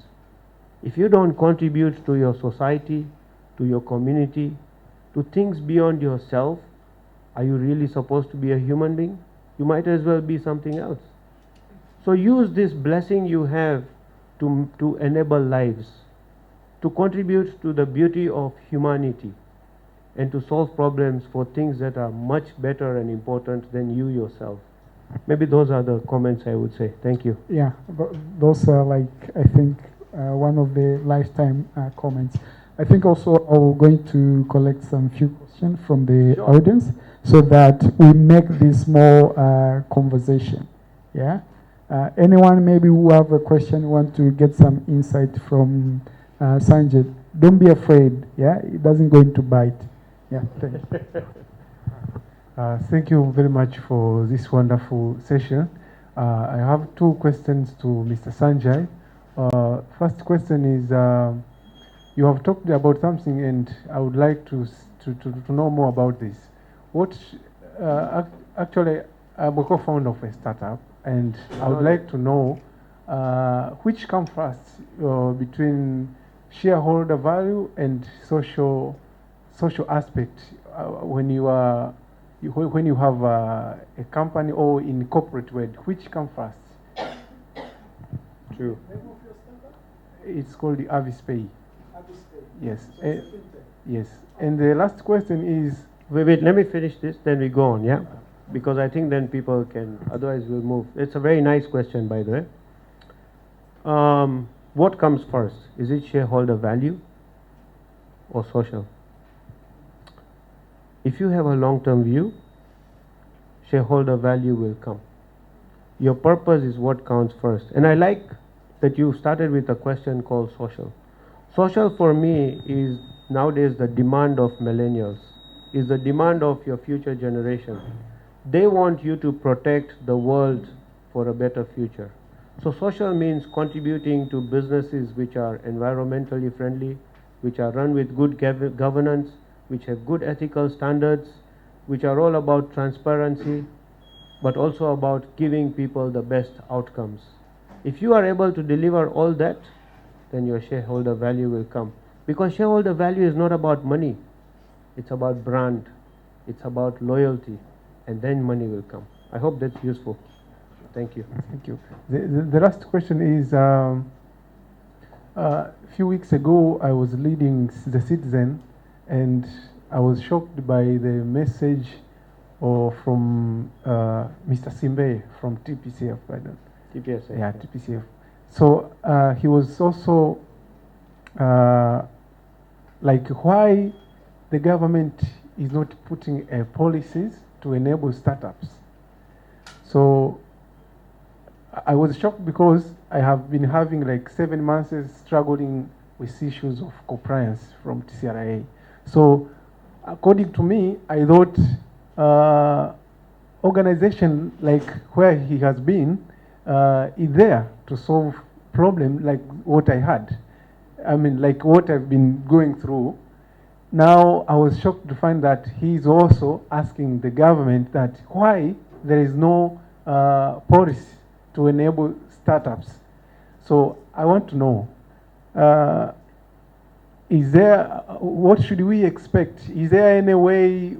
If you don't contribute to your society, to your community, to things beyond yourself, are you really supposed to be a human being? You might as well be something else. So use this blessing you have to enable lives, to contribute to the beauty of humanity, and to solve problems for things that are much better and important than you yourself. Maybe those are the comments I would say. Thank you. Yeah, those are like, I think, one of the lifetime comments. I think also I'm going to collect some few questions from the Sure. audience so that we make this more conversation. Yeah. Anyone maybe who have a question, want to get some insight from Sanjay, don't be afraid. Yeah, it doesn't go into bite. Yeah, thank you. Thank you very much for this wonderful session. I have two questions to Mr. Sanjay. First question is, you have talked about something, and I would like to know more about this. Actually, I'm a co-founder of a startup, and I would like to know which comes first between shareholder value and social aspect when you have a company or in corporate world, which comes first? True. It's called the Avis Pay. Yes. Yes. And the last question is. Wait, let me finish this, then we go on, yeah? Because I think then people can, otherwise we'll move. It's a very nice question, by the way. What comes first? Is it shareholder value or social? If you have a long-term view, shareholder value will come. Your purpose is what counts first. And I like that you started with a question called social. Social for me is nowadays the demand of millennials, is the demand of your future generation. They want you to protect the world for a better future. So social means contributing to businesses which are environmentally friendly, which are run with good governance, which have good ethical standards, which are all about transparency, but also about giving people the best outcomes. If you are able to deliver all that, then your shareholder value will come. Because shareholder value is not about money. It's about brand. It's about loyalty. And then money will come. I hope that's useful. Thank you. Thank you. The last question is, a few weeks ago, I was leading the Citizen, and I was shocked by the message from Mr. Simbe from TPCF. TPSF. Yeah, TPCF. So he was also like, why the government is not putting policies to enable startups. So I was shocked because I have been having like 7 months struggling with issues of compliance from TCRA. So according to me, I thought organization like where he has been is there to solve problem like what I had. I mean, like what I've been going through. Now I was shocked to find that he's also asking the government that why there is no policy to enable startups. So I want to know, is there, what should we expect? Is there any way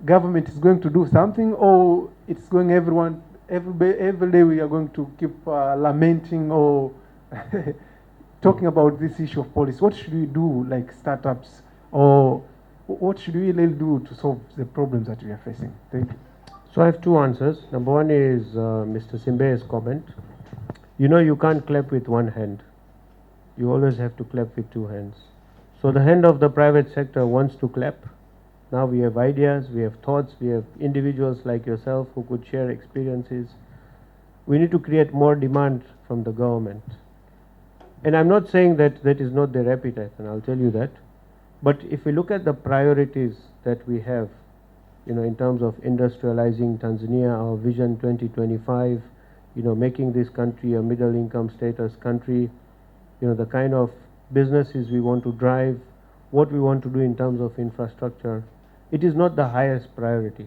government is going to do something, or it's going every day we are going to keep lamenting or talking about this issue of policy? What should we do, like startups, or what should we really do to solve the problems that we are facing? Thank you. So I have two answers. Number one is Mr. Simbe's comment. You know, you can't clap with one hand. You always have to clap with two hands. So the hand of the private sector wants to clap. Now we have ideas, we have thoughts, we have individuals like yourself who could share experiences. We need to create more demand from the government. And I'm not saying that that is not their appetite, and I'll tell you that. But if we look at the priorities that we have, you know, in terms of industrializing Tanzania, our Vision 2025, you know, making this country a middle income status country, you know, the kind of businesses we want to drive, what we want to do in terms of infrastructure, it is not the highest priority,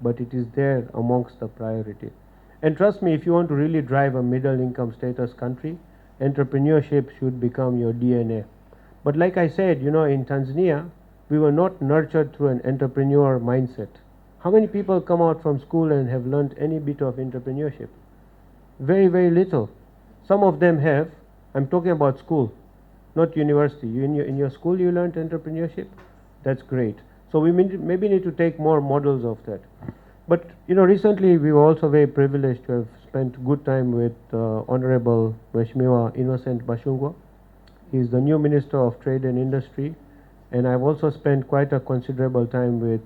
but it is there amongst the priority. And trust me, if you want to really drive a middle income status country, entrepreneurship should become your DNA. But like I said, you know, in Tanzania, we were not nurtured through an entrepreneur mindset. How many people come out from school and have learned any bit of entrepreneurship? Very, very little. Some of them have. I'm talking about school, not university. In your school you learned entrepreneurship? That's great. So we maybe need to take more models of that. But you know, recently we were also very privileged to have spent good time with Honorable Mheshimiwa Innocent Bashungwa. He is the new Minister of Trade and Industry, and I've also spent quite a considerable time with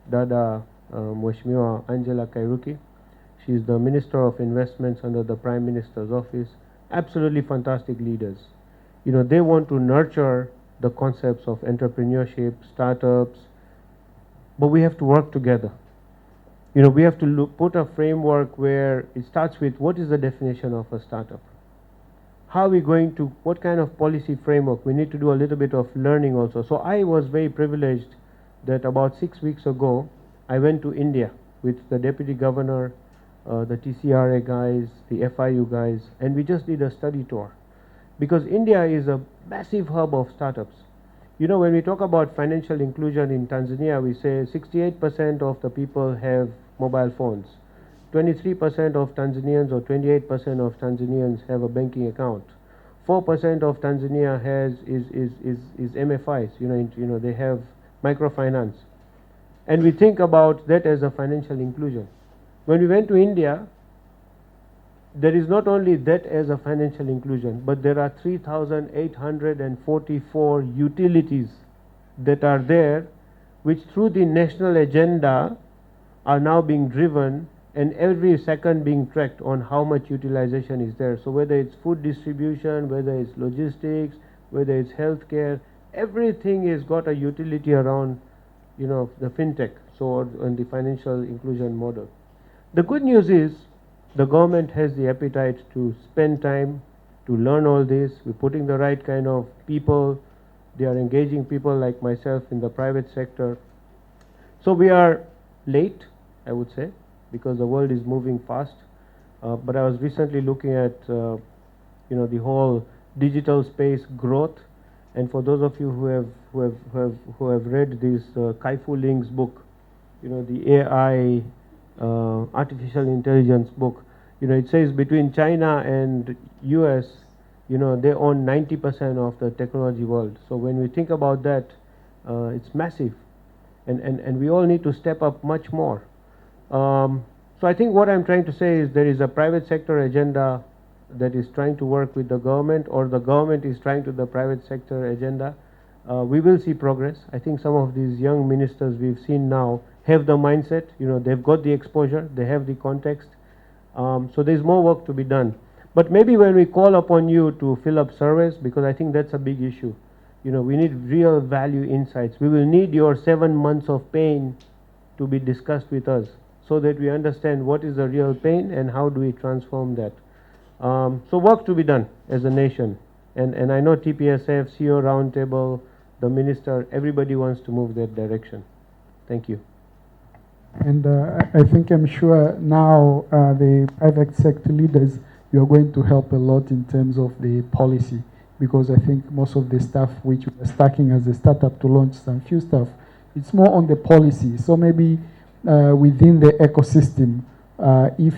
Dada Mheshimiwa Angela Kairuki. She is the Minister of Investments under the Prime Minister's office. Absolutely fantastic leaders. You know, they want to nurture the concepts of entrepreneurship, startups, but we have to work together. You know, we have to put a framework where it starts with what is the definition of a startup? How are we going to, what kind of policy framework? We need to do a little bit of learning also. So I was very privileged that about 6 weeks ago, I went to India with the Deputy Governor, the TCRA guys, the FIU guys, and we just did a study tour. Because India is a massive hub of startups. You know, when we talk about financial inclusion in Tanzania, we say 68% of the people have mobile phones. 23% of Tanzanians or 28% of Tanzanians have a banking account. 4% of Tanzania has is MFIs. You know, they have microfinance. And we think about that as a financial inclusion. When we went to India, there is not only that as a financial inclusion, but there are 3,844 utilities that are there, which through the national agenda are now being driven, and every second being tracked on how much utilization is there. So whether it's food distribution, whether it's logistics, whether it's healthcare, everything has got a utility around, you know, the fintech, so on the financial inclusion model. The good news is the government has the appetite to spend time to learn all this. We're putting the right kind of people. They are engaging people like myself in the private sector. So we are late, I would say, because the world is moving fast. But I was recently looking at, you know, the whole digital space growth. And for those of you who have read this Kai-Fu Ling's book, you know, the AI artificial intelligence book, you know, it says between China and US, you know, they own 90% of the technology world. So when we think about that, it's massive, and we all need to step up much more. So I think what I'm trying to say is there is a private sector agenda that is trying to work with the government, or the government is trying to the private sector agenda. We will see progress. I think some of these young ministers we've seen now have the mindset, you know, they've got the exposure, they have the context. So there's more work to be done. But maybe when we call upon you to fill up surveys, because I think that's a big issue. You know, we need real value insights. We will need your 7 months of pain to be discussed with us, so that we understand what is the real pain and how do we transform that. So work to be done as a nation. And I know TPSF, CEO Roundtable, the minister, everybody wants to move that direction. Thank you. And I think I'm sure now the private sector leaders, you're going to help a lot in terms of the policy, because I think most of the stuff which we're stacking as a startup to launch some few stuff, it's more on the policy. So maybe within the ecosystem, if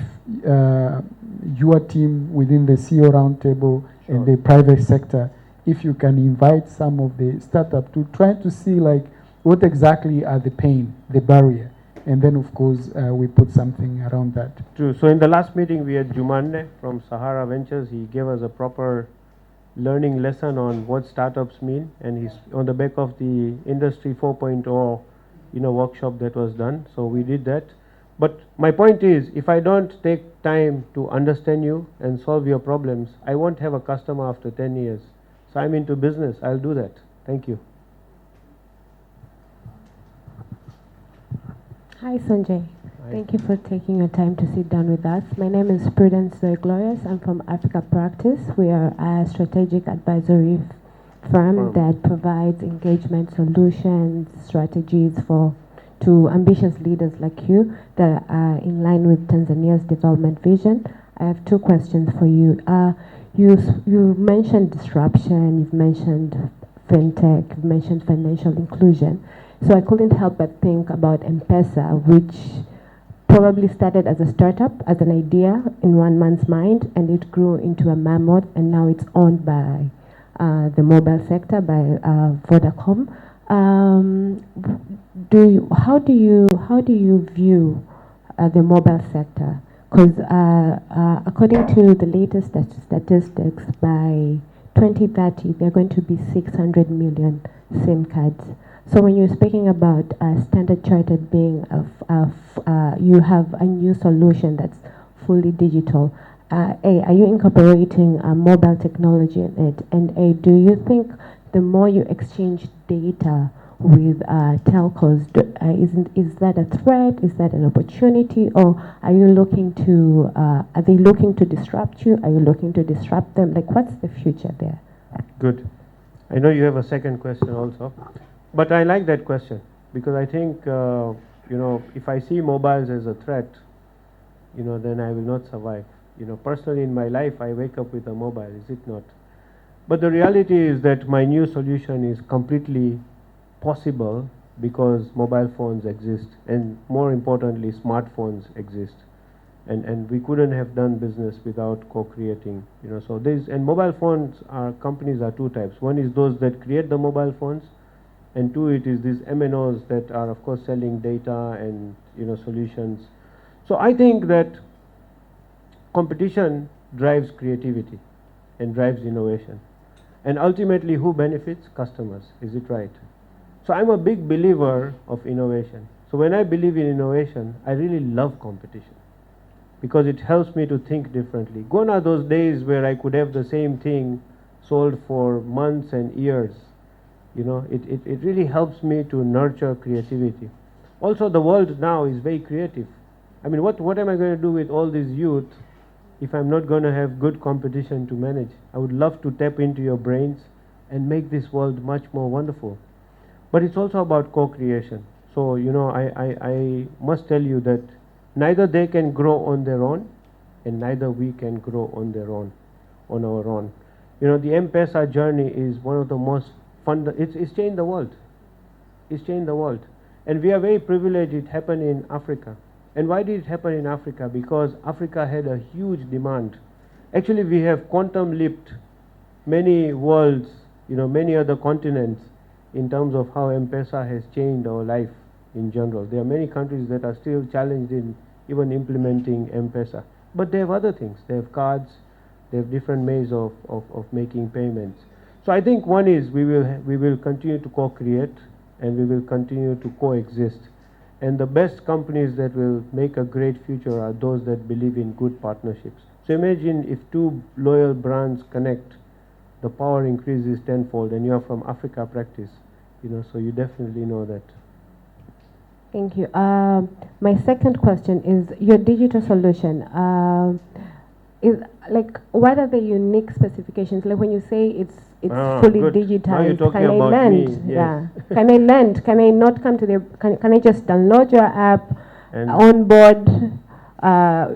your team within the CEO Roundtable and the private sector, if you can invite some of the startup to try to see like what exactly are the pain, the barrier, and then of course we put something around that. True. So in the last meeting, we had Jumanne from Sahara Ventures. He gave us a proper learning lesson on what startups mean, and he's on the back of the Industry 4.0, workshop that was done. So we did that. But my point is, if I don't take time to understand you and solve your problems, I won't have a customer after 10 years. So I'm into business. I'll do that. Thank you. Hi, Sanjay. Thank you for taking your time to sit down with us. My name is Prudence Glorious. I'm from Africa Practice. We are a strategic advisory firm that provides engagement solutions, strategies to ambitious leaders like you that are in line with Tanzania's development vision. I have two questions for you. You mentioned disruption, you've mentioned fintech, you've mentioned financial inclusion. So I couldn't help but think about M-Pesa, which probably started as a startup, as an idea in one man's mind, and it grew into a mammoth, and now it's owned by the mobile sector, by Vodacom. How do you view the mobile sector? Because according to the latest statistics, by 2030 there are going to be 600 million SIM cards. So when you're speaking about Standard Chartered being you have a new solution that's fully digital. Are you incorporating mobile technology in it? And do you think the more you exchange data with telcos, is that a threat? Is that an opportunity? Or are you looking to? Are they looking to disrupt you? Are you looking to disrupt them? Like, what's the future there? Good. I know you have a second question also, but I like that question because I think if I see mobiles as a threat, then I will not survive. Personally in my life, I wake up with a mobile, is it not? But the reality is that my new solution is completely possible because mobile phones exist, and more importantly, smartphones exist. And we couldn't have done business without co-creating, so and mobile phones companies are two types. One is those that create the mobile phones, and two, it is these MNOs that are of course selling data and solutions. So I think that competition drives creativity and drives innovation, and ultimately who benefits? Customers, is it right? So I'm a big believer of innovation. So when I believe in innovation, I really love competition because it helps me to think differently. Gone are those days where I could have the same thing sold for months and years. It really helps me to nurture creativity. Also, the world now is very creative. I mean, what am I going to do with all this youth if I'm not going to have good competition to manage? I would love to tap into your brains and make this world much more wonderful. But it's also about co-creation. So, I must tell you that neither they can grow on their own, and neither we can grow on our own. The M-Pesa journey is one of the most fun. It's changed the world. It's changed the world. And we are very privileged it happened in Africa. And why did it happen in Africa? Because Africa had a huge demand. Actually, we have quantum leaped many worlds, many other continents in terms of how M-Pesa has changed our life in general. There are many countries that are still challenged in even implementing M-Pesa. But they have other things. They have cards. They have different ways of making payments. So I think one is we will continue to co-create, and we will continue to coexist. And the best companies that will make a great future are those that believe in good partnerships. So imagine if two loyal brands connect, the power increases tenfold, and you are from Africa Practice, so you definitely know that. Thank you. My second question is your digital solution. Is like, what are the unique specifications? Like when you say it's fully good. digitized, Now you're talking can I about lend? me, yes. Yeah. Can I lend? Can I not come to the? Can I just download your app, And on board,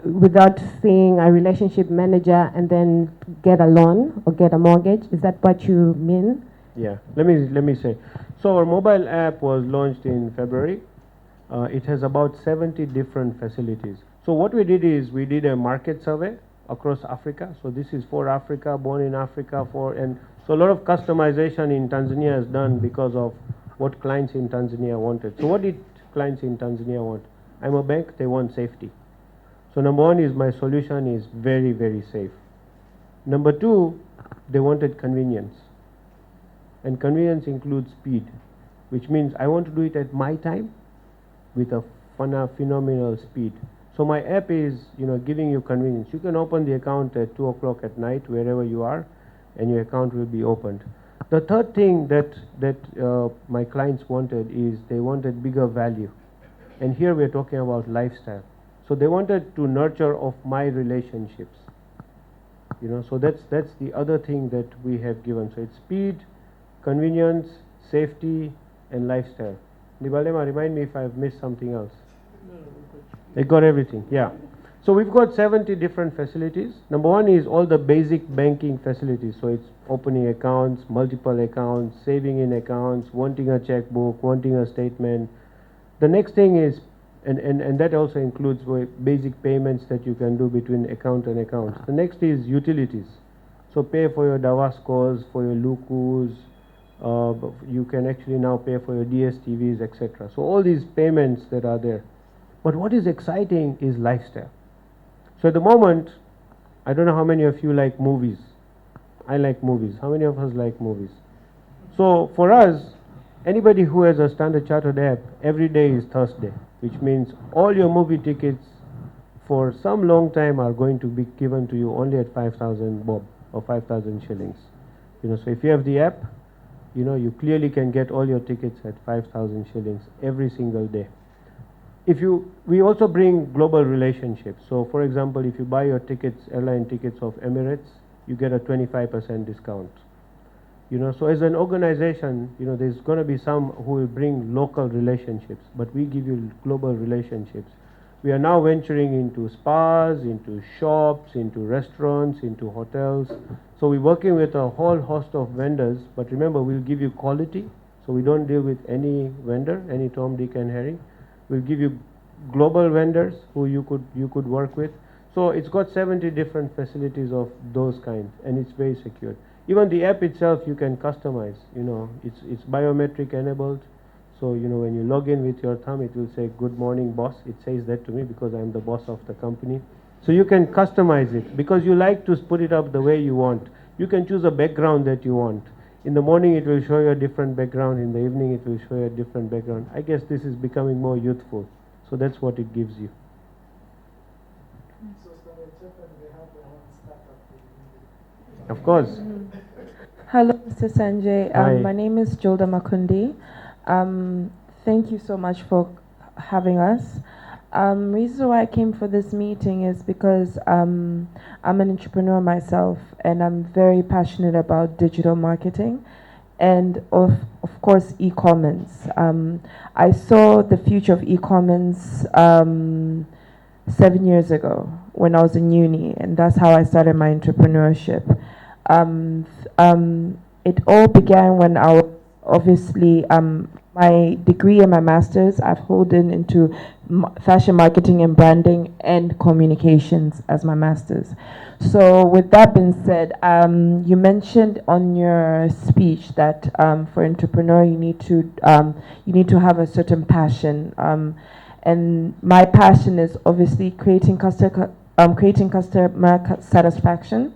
without seeing a relationship manager, and then get a loan or get a mortgage? Is that what you mean? yeah, let me say. So our mobile app was launched in February. It has about 70 different facilities. So what we did is we did a market survey across Africa. So this is for Africa, born in Africa, and so a lot of customization in Tanzania is done because of what clients in Tanzania wanted. So what did clients in Tanzania want? I'm a bank, they want safety. So number one is my solution is very, very safe. Number two, they wanted convenience. And convenience includes speed, which means I want to do it at my time with a phenomenal speed. So my app is, giving you convenience. You can open the account at 2 o'clock at night, wherever you are, and your account will be opened. The third thing that my clients wanted is they wanted bigger value. And here we're talking about lifestyle. So they wanted to nurture of my relationships. So that's the other thing that we have given. So it's speed, convenience, safety, and lifestyle. Nibalema, remind me if I've missed something else. They got everything, yeah. So we've got 70 different facilities. Number one is all the basic banking facilities. So it's opening accounts, multiple accounts, saving in accounts, wanting a checkbook, wanting a statement. The next thing is, and that also includes basic payments that you can do between account and account. The next is utilities. So pay for your Dawascos, for your Lukus, you can actually now pay for your DSTVs, etc. So all these payments that are there. But what is exciting is lifestyle. So at the moment, I don't know how many of you like movies. I like movies. How many of us like movies? So for us, anybody who has a Standard Chartered app, every day is Thursday, which means all your movie tickets for some long time are going to be given to you only at 5,000 bob or 5,000 shillings. So if you have the app, you clearly can get all your tickets at 5,000 shillings every single day. We also bring global relationships. So for example, if you buy your tickets, airline tickets of Emirates, you get a 25% discount. So as an organization, there's going to be some who will bring local relationships, but we give you global relationships. We are now venturing into spas, into shops, into restaurants, into hotels. So we're working with a whole host of vendors, but remember, we'll give you quality. So we don't deal with any vendor, any Tom, Dick and Harry. We'll give you global vendors who you could work with. So it's got 70 different facilities of those kinds, and it's very secure. Even the app itself you can customize. It's biometric enabled. So when you log in with your thumb, it will say "Good morning, boss." It says that to me because I'm the boss of the company. So you can customize it because you like to put it up the way you want. You can choose a background that you want. In the morning it will show you a different background, in the evening it will show you a different background. I guess this is becoming more youthful, so that's what it gives you. So they have their own startup. Of course. Hello, Mr. Sanjay. Hi. My name is Jolda Makundi. Thank you so much for having us. Reason why I came for this meeting is because I'm an entrepreneur myself, and I'm very passionate about digital marketing and of course e-commerce. I saw the future of e-commerce 7 years ago when I was in uni, and that's how I started my entrepreneurship. It all began when I was obviously my degree and my master's I've holden into fashion marketing and branding and communications as my master's. So with that being said, you mentioned on your speech that for entrepreneur you need to have a certain passion, and my passion is obviously creating customer satisfaction.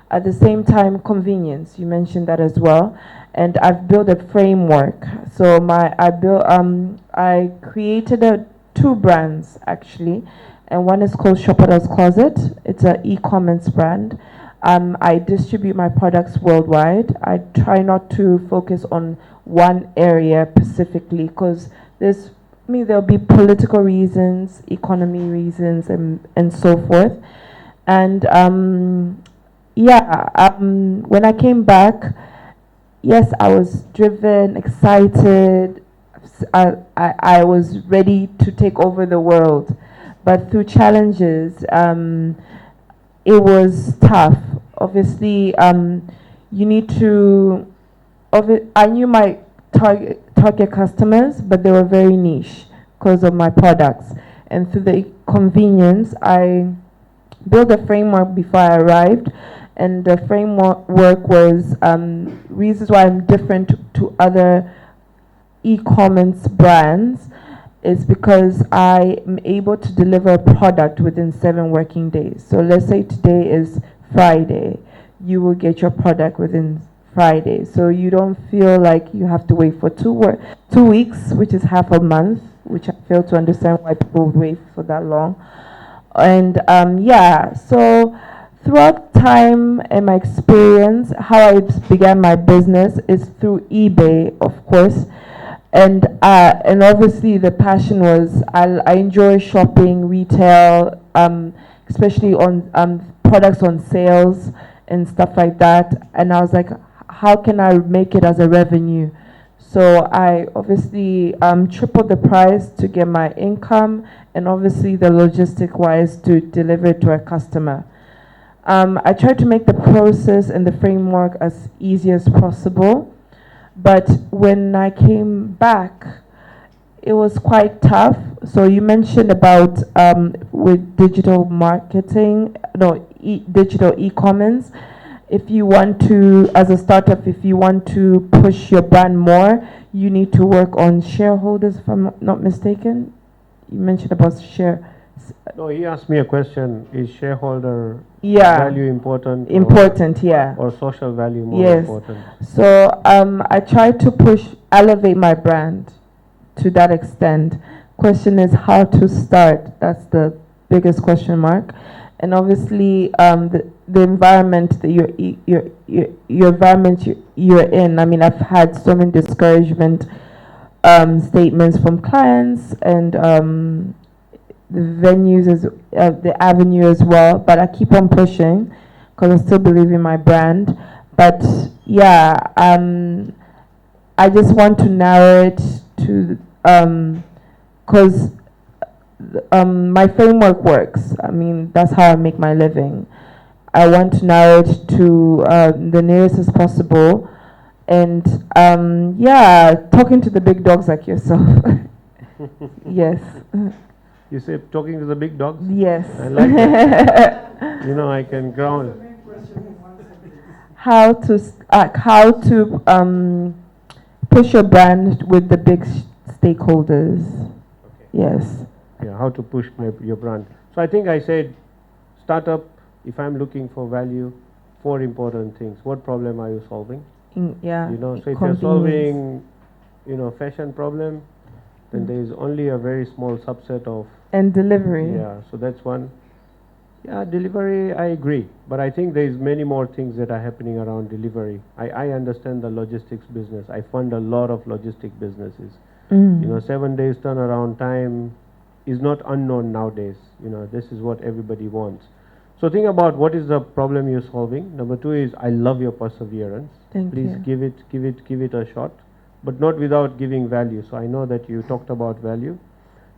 At the same time, convenience. You mentioned that as well, and I've built a framework. So I created two brands actually, and one is called Shopper's Closet. It's an e-commerce brand. I distribute my products worldwide. I try not to focus on one area specifically because there'll be political reasons, economy reasons, and so forth. And when I came back, yes, I was driven, excited. I was ready to take over the world, but through challenges, it was tough. Obviously, you need to. I knew my target customers, but they were very niche because of my products, and through the convenience, I built a framework before I arrived. And the framework was reasons why I'm different to other e-commerce brands is because I am able to deliver a product within 7 working days. So let's say today is Friday, you will get your product within Friday. So you don't feel like you have to wait for 2 weeks, which is half a month, which I fail to understand why people would wait for that long. And yeah, so throughout time and my experience, how I began my business is through eBay, of course. And obviously the passion was I enjoy shopping, retail, especially on products on sales and stuff like that. And I was like, how can I make it as a revenue? So I obviously tripled the price to get my income, and obviously the logistic wise to deliver it to a customer. I tried to make the process and the framework as easy as possible, but when I came back, it was quite tough. So you mentioned about with digital marketing, no, digital e-commerce. If you want to, as a startup, if you want to push your brand more, you need to work on shareholders, if I'm not mistaken. You mentioned about share. No, he asked me a question. Is shareholder Yeah. value important? Important, yeah. Or social value more Yes. important? So I try to elevate my brand to that extent. Question is how to start. That's the biggest question mark. And obviously, the environment that your environment you're in. I mean, I've had so many discouragement statements from clients and the venues as the avenue as well. But I keep on pushing because I still believe in my brand. But yeah, I just want to narrow it to because my framework works. I mean, that's how I make my living. I want to narrow it to the nearest as possible. And yeah, talking to the big dogs like yourself. Yes. You say talking to the big dogs? Yes. I like that. You know, I can ground. How to push your brand with the big stakeholders. Okay. Yes. Yeah, how to push your brand. So I think I said, startup, if I'm looking for value, 4 important things. What problem are you solving? Yeah. You know, so if you're solving, you know, fashion problem, then there is only a very small subset of. And delivery. Yeah, so that's one. Yeah, delivery, I agree. But I think there is many more things that are happening around delivery. I understand the logistics business. I fund a lot of logistic businesses. You know, 7 days turnaround time is not unknown nowadays. You know, this is what everybody wants. So think about what is the problem you're solving. Number 2 is I love your perseverance. Please give it a shot, but not without giving value. So I know that you talked about value.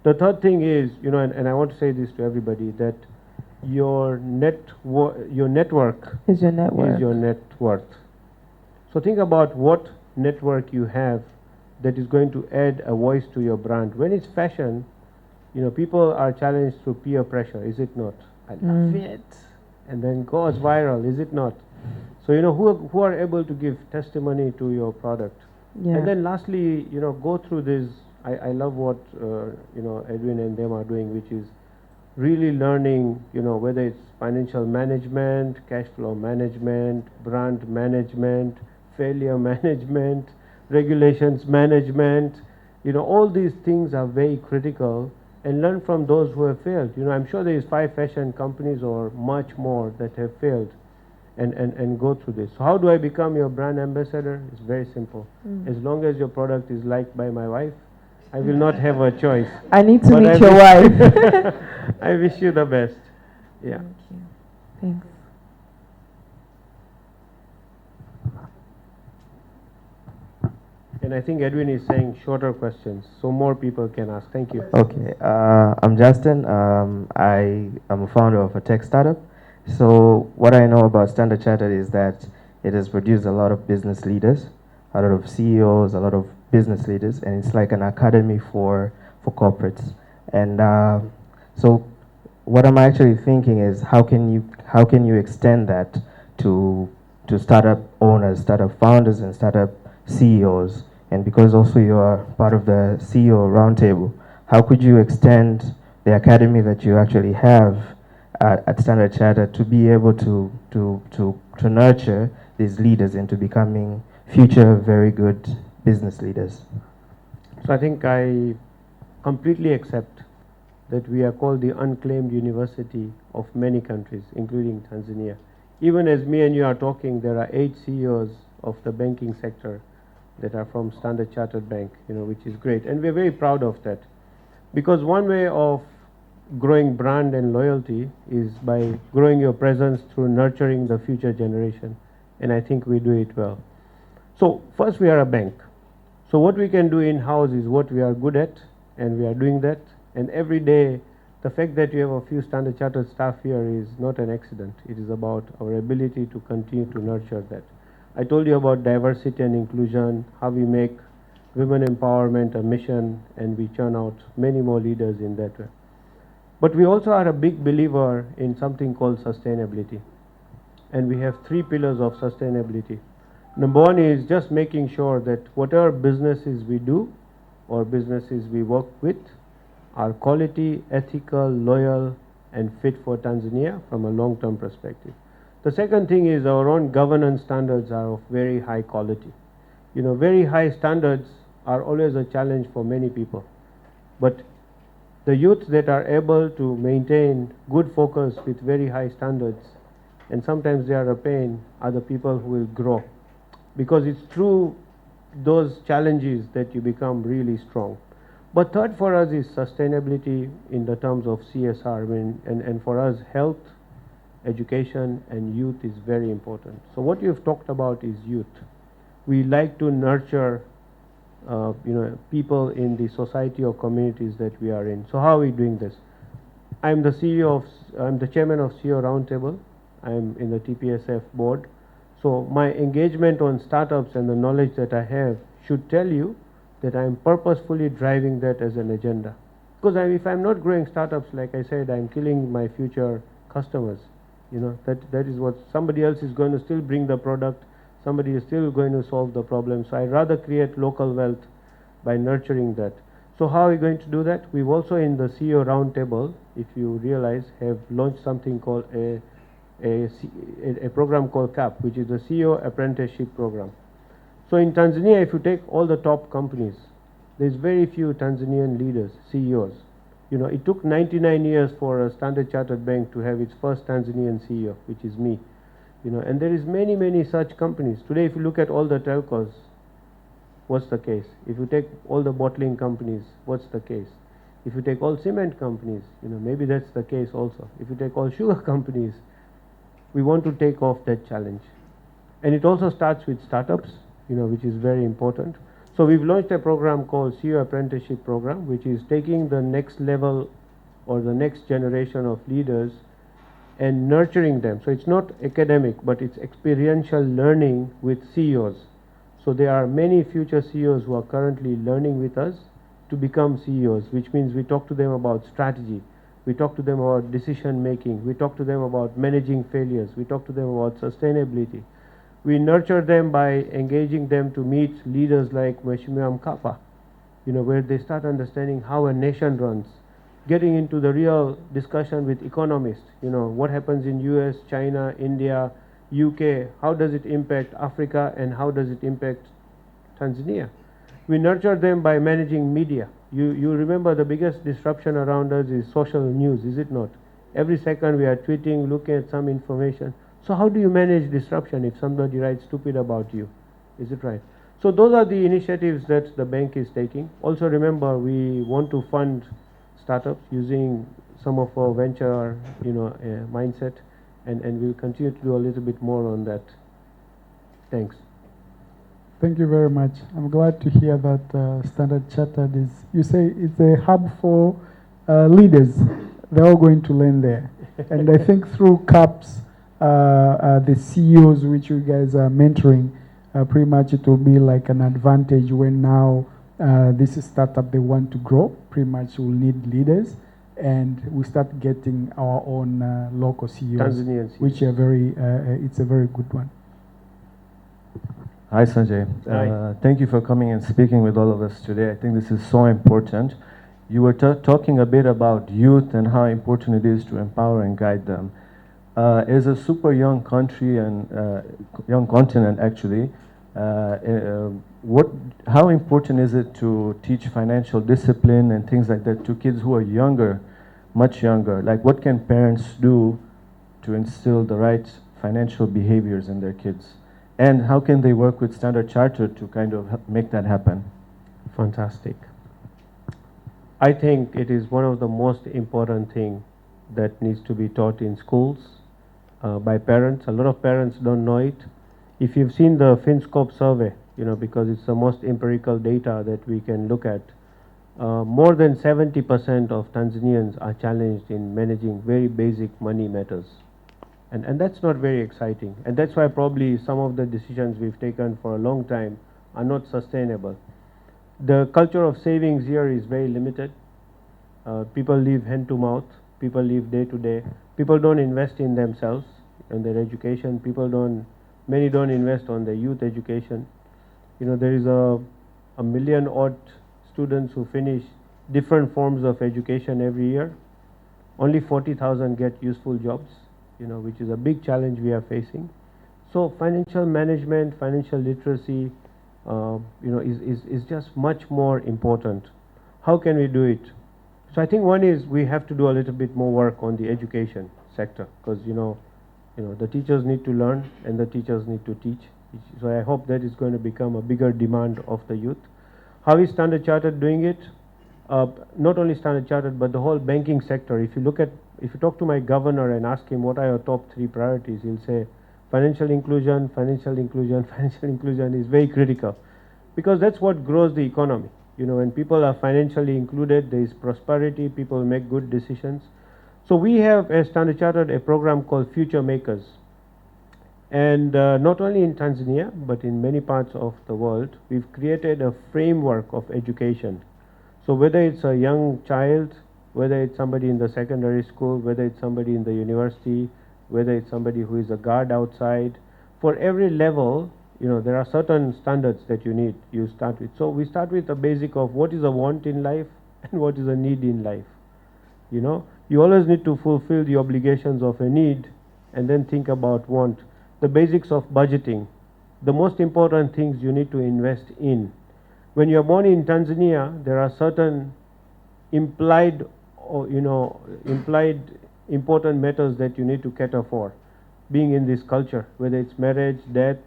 The third thing is, you know, and I want to say this to everybody, that your network is your network. Is your net worth. So think about what network you have that is going to add a voice to your brand. When it's fashion, you know, people are challenged through peer pressure, is it not? I love it. And then goes viral, is it not? So, you know, who are able to give testimony to your product. Yeah. And then lastly, you know, go through this. I love what, you know, Edwin and them are doing, which is really learning, you know, whether it's financial management, cash flow management, brand management, failure management, regulations management. You know, all these things are very critical, and learn from those who have failed. You know, I'm sure there is 5 fashion companies or much more that have failed, and go through this. So how do I become your brand ambassador? It's very simple. As long as your product is liked by my wife, I will not have a choice. I need to meet your wife. I wish you the best. Yeah. Thank you. Thanks. And I think Edwin is saying shorter questions, so more people can ask. Thank you. Okay, I'm Justin. I am a founder of a tech startup. So what I know about Standard Chartered is that it has produced a lot of business leaders, a lot of CEOs, a lot of business leaders, and it's like an academy for corporates. And so what I'm actually thinking is how can you extend that to startup owners, startup founders, and startup CEOs? And because also you are part of the CEO roundtable, how could you extend the academy that you actually have at Standard Chartered to be able to nurture these leaders into becoming future very good business leaders? So I think I completely accept that we are called the unclaimed university of many countries, including Tanzania. Even as me and you are talking, there are 8 CEOs of the banking sector that are from Standard Chartered Bank, which is great. And we're very proud of that. Because one way of growing brand and loyalty is by growing your presence through nurturing the future generation. And I think we do it well. So first, we are a bank. So what we can do in-house is what we are good at, and we are doing that. And every day, the fact that you have a few Standard Chartered staff here is not an accident. It is about our ability to continue to nurture that. I told you about diversity and inclusion, how we make women empowerment a mission, and we churn out many more leaders in that way. But we also are a big believer in something called sustainability. And we have 3 pillars of sustainability. Number 1 is just making sure that whatever businesses we do or businesses we work with are quality, ethical, loyal, and fit for Tanzania from a long-term perspective. The second thing is our own governance standards are of very high quality. Very high standards are always a challenge for many people. But the youth that are able to maintain good focus with very high standards, and sometimes they are a pain, are the people who will grow. Because it's through those challenges that you become really strong. But third for us is sustainability in the terms of CSR. And for us, health, education, and youth is very important. So what you've talked about is youth. We like to nurture people in the society or communities that we are in. So how are we doing this? I'm the chairman of CEO Roundtable. I'm in the TPSF board. So my engagement on startups and the knowledge that I have should tell you that I'm purposefully driving that as an agenda. Because if I'm not growing startups, like I said, I'm killing my future customers. That is what somebody else is going to still bring the product. Somebody is still going to solve the problem. So I'd rather create local wealth by nurturing that. So how are we going to do that? We've also in the CEO Roundtable, if you realize, have launched something called a program called CAP, which is the CEO Apprenticeship Program. So in Tanzania, if you take all the top companies, there's very few Tanzanian leaders, CEOs. It took 99 years for a Standard Chartered Bank to have its first Tanzanian CEO, which is me. And there is many such companies. Today, if you look at all the telcos, what's the case? If you take all the bottling companies, what's the case? If you take all cement companies, maybe that's the case also. If you take all sugar companies, we want to take off that challenge. And it also starts with startups, which is very important. So we've launched a program called CEO Apprenticeship Program, which is taking the next level or the next generation of leaders and nurturing them. So it's not academic, but it's experiential learning with CEOs. So there are many future CEOs who are currently learning with us to become CEOs, which means we talk to them about strategy. We talk to them about decision making. We talk to them about managing failures. We talk to them about sustainability. We nurture them by engaging them to meet leaders like Mheshimiwa Mkapa, where they start understanding how a nation runs, getting into the real discussion with economists, what happens in US, China, India, UK, how does it impact Africa, and how does it impact Tanzania. We nurture them by managing media. You remember the biggest disruption around us is social news, is it not? Every second we are tweeting, looking at some information. So how do you manage disruption if somebody writes stupid about you? Is it right? So those are the initiatives that the bank is taking. Also remember, we want to fund startups using some of our venture mindset, and we'll continue to do a little bit more on that. Thanks. Thank you very much. I'm glad to hear that Standard Chartered is, you say it's a hub for leaders. They're all going to learn there. And I think through CAPS, the CEOs which you guys are mentoring, pretty much it will be like an advantage when now this is startup they want to grow. Pretty much we'll need leaders, and we start getting our own local CEOs, Tanzanian CEOs, which are very, it's a very good one. Hi, Sanjay. Hi. Thank you for coming and speaking with all of us today. I think this is so important. you were talking a bit about youth and how important it is to empower and guide them. As a super young country and young continent, actually, how important is it to teach financial discipline and things like that to kids who are younger, much younger? Like, what can parents do to instill the right financial behaviors in their kids? And how can they work with Standard Chartered to kind of make that happen? Fantastic. I think it is one of the most important thing that needs to be taught in schools by parents. A lot of parents don't know it. If you've seen the FinScope survey, because it's the most empirical data that we can look at, more than 70% of Tanzanians are challenged in managing very basic money matters. And that's not very exciting. And that's why probably some of the decisions we've taken for a long time are not sustainable. The culture of savings here is very limited. People live hand to mouth. People live day to day. People don't invest in themselves and their education. Many don't invest on their youth education. There is a million odd students who finish different forms of education every year. Only 40,000 get useful jobs, which is a big challenge we are facing. So financial management, financial literacy, is just much more important. How can we do it? So I think one is we have to do a little bit more work on the education sector, because the teachers need to learn and the teachers need to teach. So I hope that is going to become a bigger demand of the youth. How is Standard Chartered doing it? Not only Standard Chartered, but the whole banking sector. If you talk to my governor and ask him what are your top 3 priorities, he'll say financial inclusion, financial inclusion, financial inclusion is very critical, because that's what grows the economy. When people are financially included, there is prosperity, people make good decisions. So we have, as Standard Chartered, a program called Future Makers. And not only in Tanzania, but in many parts of the world, we've created a framework of education. So whether it's a young child, whether it's somebody in the secondary school, whether it's somebody in the university, whether it's somebody who is a guard outside, for every level, there are certain standards that you start with. So we start with the basic of what is a want in life and what is a need in life. You always need to fulfill the obligations of a need and then think about want. The basics of budgeting, the most important things you need to invest in. When you are born in Tanzania, there are certain implied important matters that you need to cater for, being in this culture, whether it's marriage, death,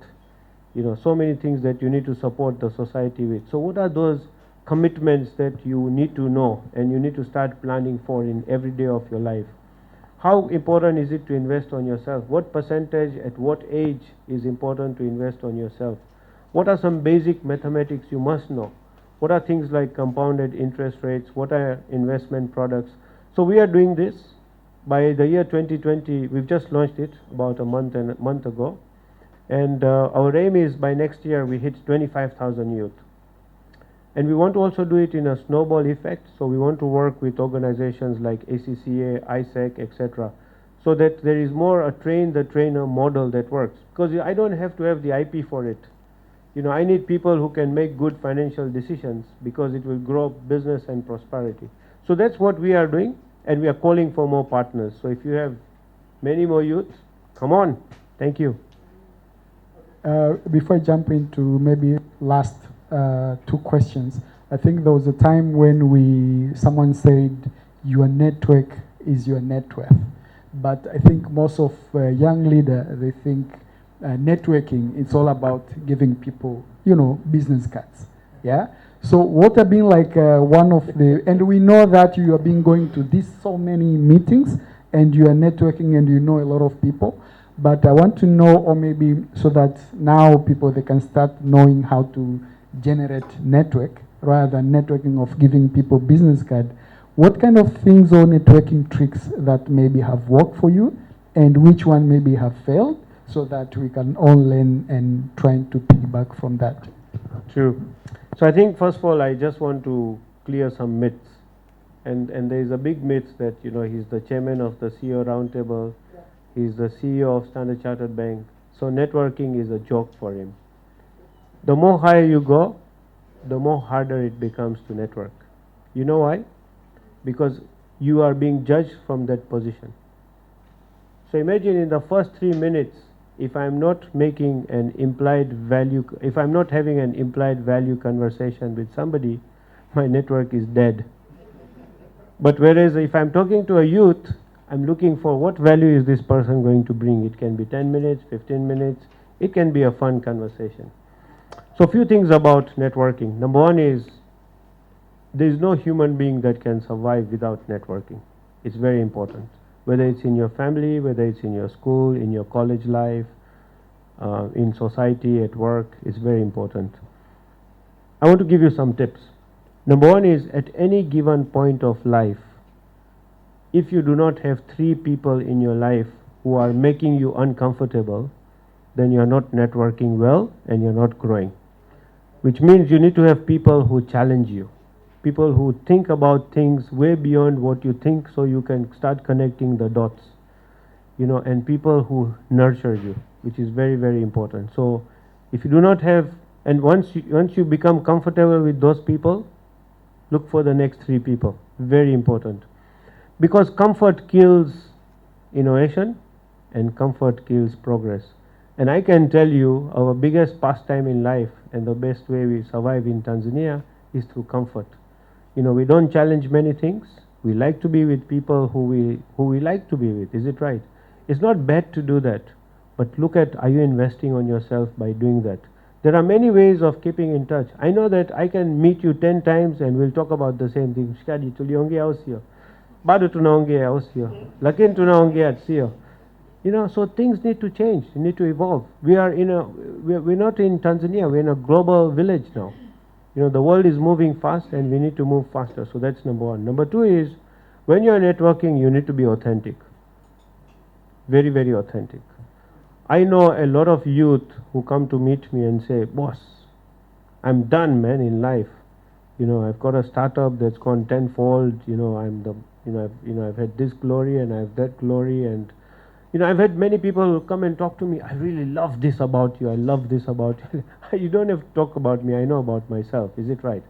so many things that you need to support the society with. So what are those commitments that you need to know and you need to start planning for in every day of your life? How important is it to invest on yourself? What percentage at what age is important to invest on yourself? What are some basic mathematics you must know? What are things like compounded interest rates? What are investment products? So we are doing this. By the year 2020, we've just launched it about a month ago. And our aim is by next year we hit 25,000 youth. And we want to also do it in a snowball effect. So we want to work with organizations like ACCA, ISEC, etc. so that there is more a train the trainer model that works. Because I don't have to have the IP for it. I need people who can make good financial decisions, because it will grow business and prosperity. So that's what we are doing, and we are calling for more partners. So if you have many more youth, come on. Thank you. Before I jump into maybe last 2 questions, I think there was a time when someone said your network is your net worth. But I think most of young leaders, they think networking, it's all about giving people, business cards. Yeah. So what have been like one of and we know that you have been going to so many meetings and you are networking and you know a lot of people. But I want to know, or maybe so that now people, they can start knowing how to generate network rather than networking of giving people business card. What kind of things or networking tricks that maybe have worked for you and which one maybe have failed, so that we can all learn and try to piggyback from that? True. So I think first of all, I just want to clear some myths. And there is a big myth that, he's the chairman of the CEO Roundtable. He's the CEO of Standard Chartered Bank. So networking is a joke for him. The more higher you go, the more harder it becomes to network. You know why? because you are being judged from that position. So imagine in the first 3 minutes, if I'm not making an implied value, if I'm not having an implied value conversation with somebody, my network is dead. But whereas if I'm talking to a youth, I'm looking for what value is this person going to bring. It can be 10 minutes, 15 minutes. It can be a fun conversation. So a few things about networking. Number one is there is no human being that can survive without networking. It's very important. Whether it's in your family, whether it's in your school, in your college life, in society, at work, it's very important. I want to give you some tips. Number one is at any given point of life, if you do not have 3 people in your life who are making you uncomfortable, then you're not networking well and you're not growing. Which means you need to have people who challenge you, people who think about things way beyond what you think, so you can start connecting the dots, and people who nurture you, which is very, very important. So if you do not have, and once you become comfortable with those people, look for the next 3 people. Very important. Because comfort kills innovation and comfort kills progress. And I can tell you our biggest pastime in life and the best way we survive in Tanzania is through comfort. We don't challenge many things. We like to be with people who we like to be with. Is it right? It's not bad to do that. But look at, are you investing on yourself by doing that? There are many ways of keeping in touch. I know that I can meet you 10 times and we'll talk about the same thing. Shikadi, tuliongea au sio? Bado tunaongea au sio? Lakini tunaongea sio? So things need to change, need to evolve. We're not in Tanzania, we're in a global village now. The world is moving fast and we need to move faster. So that's number one. Number two is, when you're networking, you need to be authentic. Very, very authentic. I know a lot of youth who come to meet me and say, boss, I'm done, man, in life. I've got a startup that's gone tenfold. I've had this glory and I have that glory, and I've had many people who come and talk to me. I really love this about you. I love this about you. You don't have to talk about me. I know about myself. Is it right?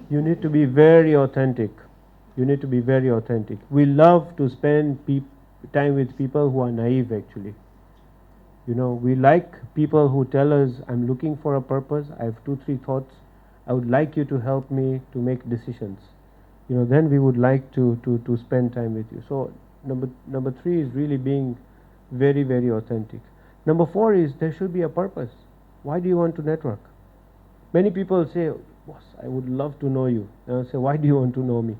You need to be very authentic. You need to be very authentic. We love to spend time with people who are naive, actually. We like people who tell us, I'm looking for a purpose. I have 2-3 thoughts. I would like you to help me to make decisions. Then we would like to spend time with you. So number 3 is really being very, very authentic. Number 4 is there should be a purpose. Why do you want to network? Many people say, boss, I would love to know you. And I say, why do you want to know me?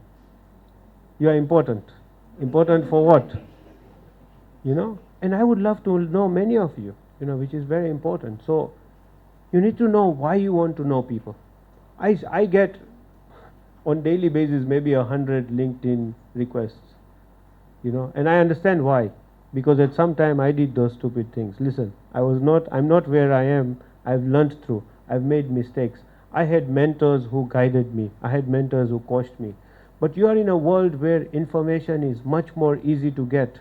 You are important. Important for what? And I would love to know many of you, which is very important. So you need to know why you want to know people. I get on daily basis maybe 100 LinkedIn requests, and I understand why. Because at some time I did those stupid things. Listen, I'm not where I am. I've learned through. I've made mistakes. I had mentors who guided me. I had mentors who coached me. But you are in a world where information is much more easy to get.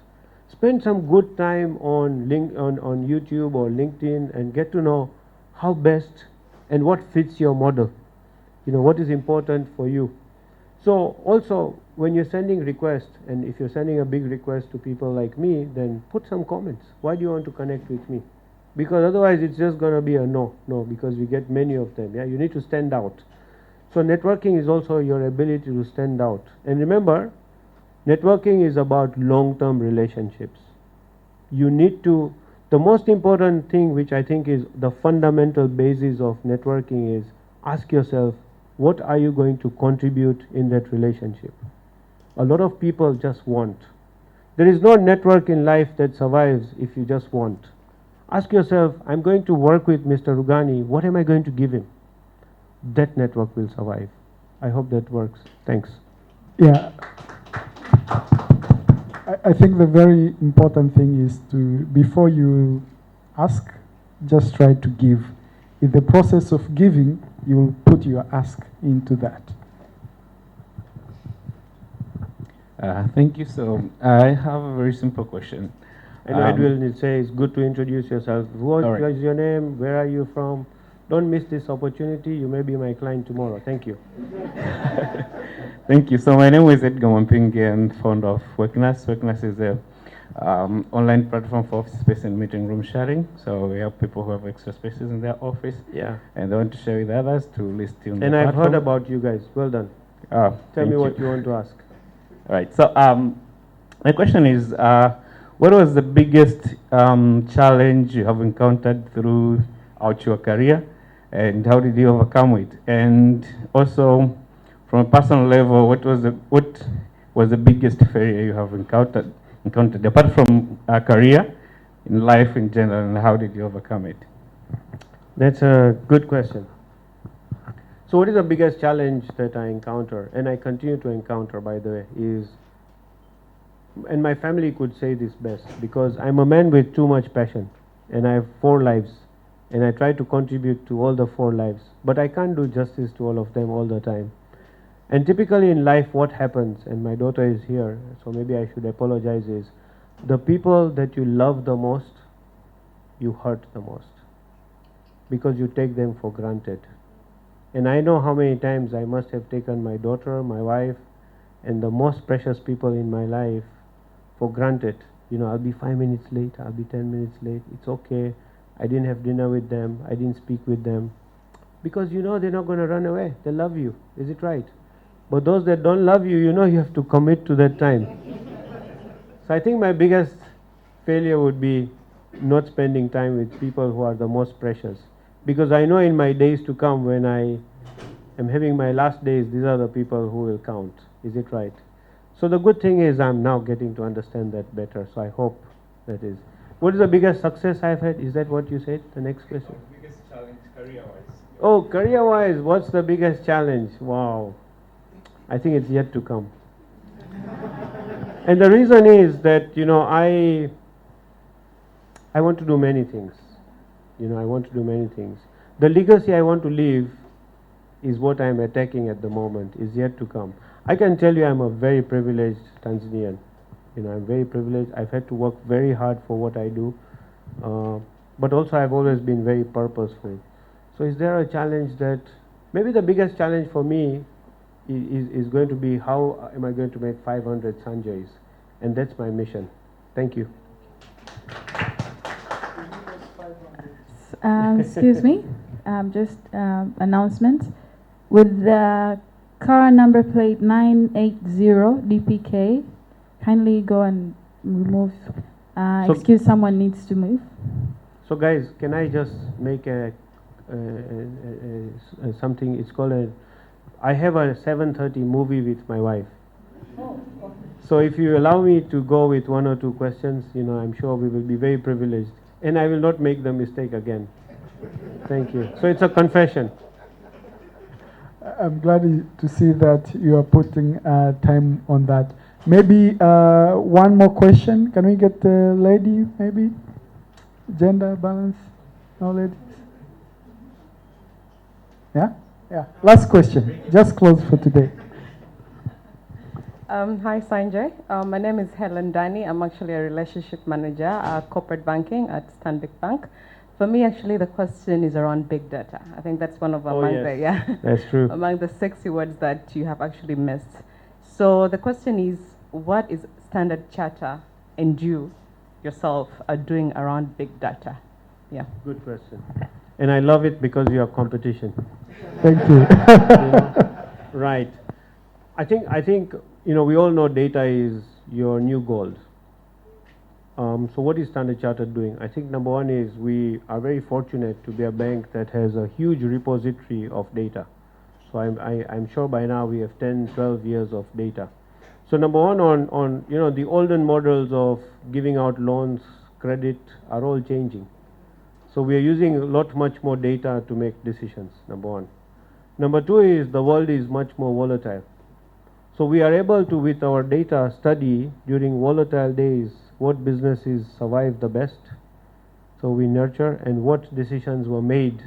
Spend some good time on YouTube or LinkedIn and get to know how best and what fits your model. What is important for you. So also, when you're sending requests, and if you're sending a big request to people like me, then put some comments. Why do you want to connect with me? Because otherwise it's just going to be a no, because we get many of them. You need to stand out. So networking is also your ability to stand out. And remember, networking is about long-term relationships. The most important thing, which I think is the fundamental basis of networking, is ask yourself, what are you going to contribute in that relationship? A lot of people just want. There is no network in life that survives if you just want. Ask yourself, I'm going to work with Mr. Rughani, what am I going to give him? That network will survive. I hope that works. Thanks. Yeah. I think the very important thing is to, before you ask, just try to give. In the process of giving, you will put your ask into that. Thank you. So I have a very simple question. And Edwin, it says, good to introduce yourself. What All right. is your name? Where are you from? don't miss this opportunity. You may be my client tomorrow. Thank you. Thank you. So my name is Edgar Wampingi and founder of Workness. Workness is a online platform for office space and meeting room sharing. So we help people who have extra spaces in their office. Yeah. And they want to share with others to list on the And I've platform. heard about you guys. Well done. Tell me what you want to ask. All right. So my question is, what was the biggest challenge you have encountered throughout your career, and how did you overcome it? And also, from a personal level, what was the biggest failure you have encountered apart from a career, in life in general, and how did you overcome it? That's a good question. So what is the biggest challenge that I encounter, and I continue to encounter, by the way, is, and my family could say this best, because I'm a man with too much passion, and I have 4 lives, and I try to contribute to all the 4 lives, but I can't do justice to all of them all the time. And typically in life what happens, and my daughter is here, so maybe I should apologize, is the people that you love the most, you hurt the most, because you take them for granted. And I know how many times I must have taken my daughter, my wife, and the most precious people in my life for granted. You know, I'll be 5 minutes late, I'll be 10 minutes late, it's okay, I didn't have dinner with them, I didn't speak with them. Because you know they're not going to run away, they love you, is it right? But those that don't love you, you know you have to commit to that time. So I think my biggest failure would be not spending time with people who are the most precious. Because I know in my days to come, when I am having my last days, these are the people who will count. Is it right? So the good thing is I'm now getting to understand that better. So I hope that is. What is the biggest success I've had? Is that what you said? The next question. Biggest challenge career-wise. Oh, career-wise, what's the biggest challenge? Wow. I think it's yet to come. And the reason is that, you know, I want to do many things. You know, I want to do many things. The legacy I want to leave is what I'm attacking at the moment, is yet to come. I can tell you I'm a very privileged Tanzanian. You know, I'm very privileged. I've had to work very hard for what I do. But also I've always been very purposeful. So is there a challenge that, maybe the biggest challenge for me is going to be, how am I going to make 500 Sanjays? And that's my mission. Thank you. Excuse me, just announcement. With the car number plate 980 DPK, kindly go and remove. Excuse, someone needs to move. So guys, can I just make something? It's called I have a 7:30 movie with my wife. So if you allow me to go with 1 or 2 questions, you know, I'm sure we will be very privileged. And I will not make the mistake again. Thank you. So it's a confession. I'm glad to see that you are putting time on that. Maybe one more question. Can we get the lady, maybe? Gender balance? No ladies? Yeah? Yeah. Last question. Just close for today. Hi, Sanjay. My name is Helen Dani. I'm actually a relationship manager, corporate banking at Stanbic Bank. For me, actually, the question is around big data. I think that's one of That's true. among the sexy words that you have actually missed. So the question is, what is Standard Charter and you yourself are doing around big data? Yeah. Good question. And I love it because you have competition. Thank you. You know? Right. I think, you know, we all know data is your new gold. So what is Standard Chartered doing? I think number one is we are very fortunate to be a bank that has a huge repository of data. So I'm sure by now we have 10, 12 years of data. So number one, on you know, the olden models of giving out loans, credit are all changing. So we are using a lot much more data to make decisions, number one. Number two is the world is much more volatile. So we are able to, with our data, study during volatile days what businesses survive the best. So we nurture, and what decisions were made.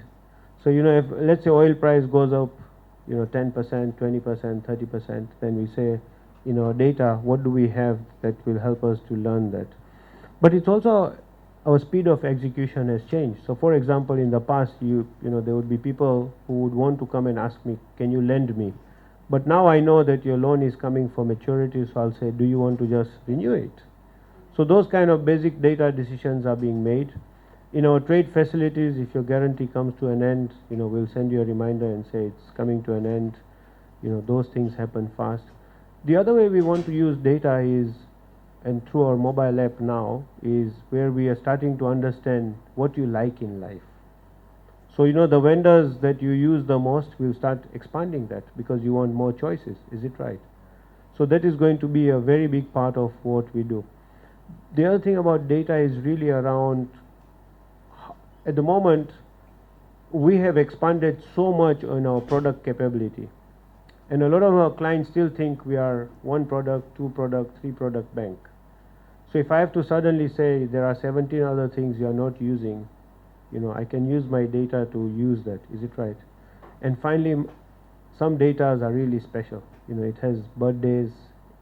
So, you know, if let's say oil price goes up, you know, 10%, 20%, 30%, then we say, in our data, what do we have that will help us to learn that? But it's also our speed of execution has changed. So for example, in the past, there would be people who would want to come and ask me, can you lend me? But now I know that your loan is coming for maturity, so I'll say, do you want to just renew it? So those kind of basic data decisions are being made. In our trade facilities, if your guarantee comes to an end, we'll send you a reminder and say it's coming to an end. Those things happen fast. The other way we want to use data is, and through our mobile app now, is where we are starting to understand what you like in life. So the vendors that you use the most, will start expanding that because you want more choices. Is it right? So that is going to be a very big part of what we do. The other thing about data is really around, at the moment, we have expanded so much on our product capability. And a lot of our clients still think we are one product, two product, three product bank. So if I have to suddenly say there are 17 other things you are not using, I can use my data to use that. Is it right? And finally, some data are really special. It has birthdays,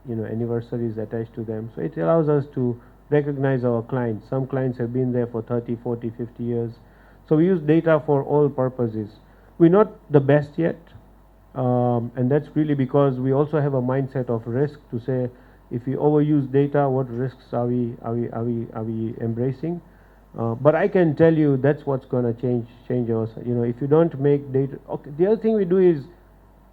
anniversaries attached to them. So it allows us to recognize our clients. Some clients have been there for 30, 40, 50 years. So we use data for all purposes. We're not the best yet. And that's really because we also have a mindset of risk to say, if we overuse data, what risks are we embracing? But I can tell you that's what's going to change us. If you don't make data. Okay, the other thing we do is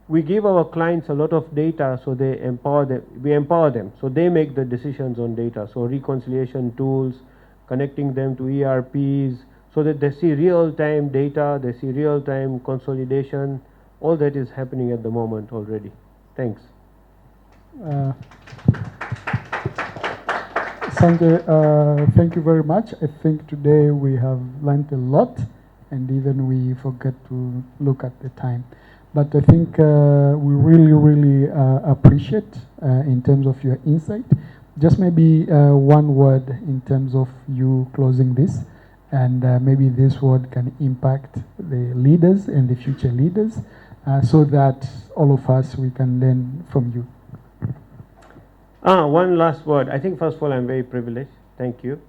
we give our clients a lot of data, so they empower them. We empower them, so they make the decisions on data. So reconciliation tools, connecting them to ERPs, so that they see real-time data, they see real-time consolidation. All that is happening at the moment already. Thanks. Sanjay, thank you very much. I think today we have learned a lot, and even we forgot to look at the time. But I think we really appreciate in terms of your insight. Just maybe one word in terms of you closing this, and maybe this word can impact the leaders and the future leaders, so that all of us, we can learn from you. One last word. I think first of all, I'm very privileged. Thank you.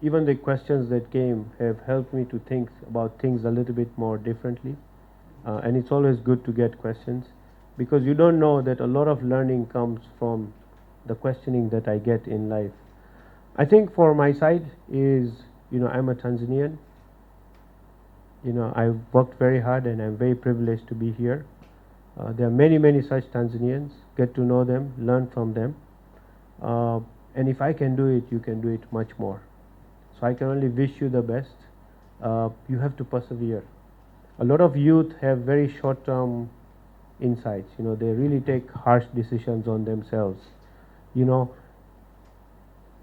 Even the questions that came have helped me to think about things a little bit more differently. And it's always good to get questions, because you don't know that a lot of learning comes from the questioning that I get in life. I think for my side is, I'm a Tanzanian. I've worked very hard and I'm very privileged to be here. There are many such Tanzanians. Get to know them, learn from them. And if I can do it, you can do it much more. So I can only wish you the best. You have to persevere. A lot of youth have very short-term insights. They really take harsh decisions on themselves.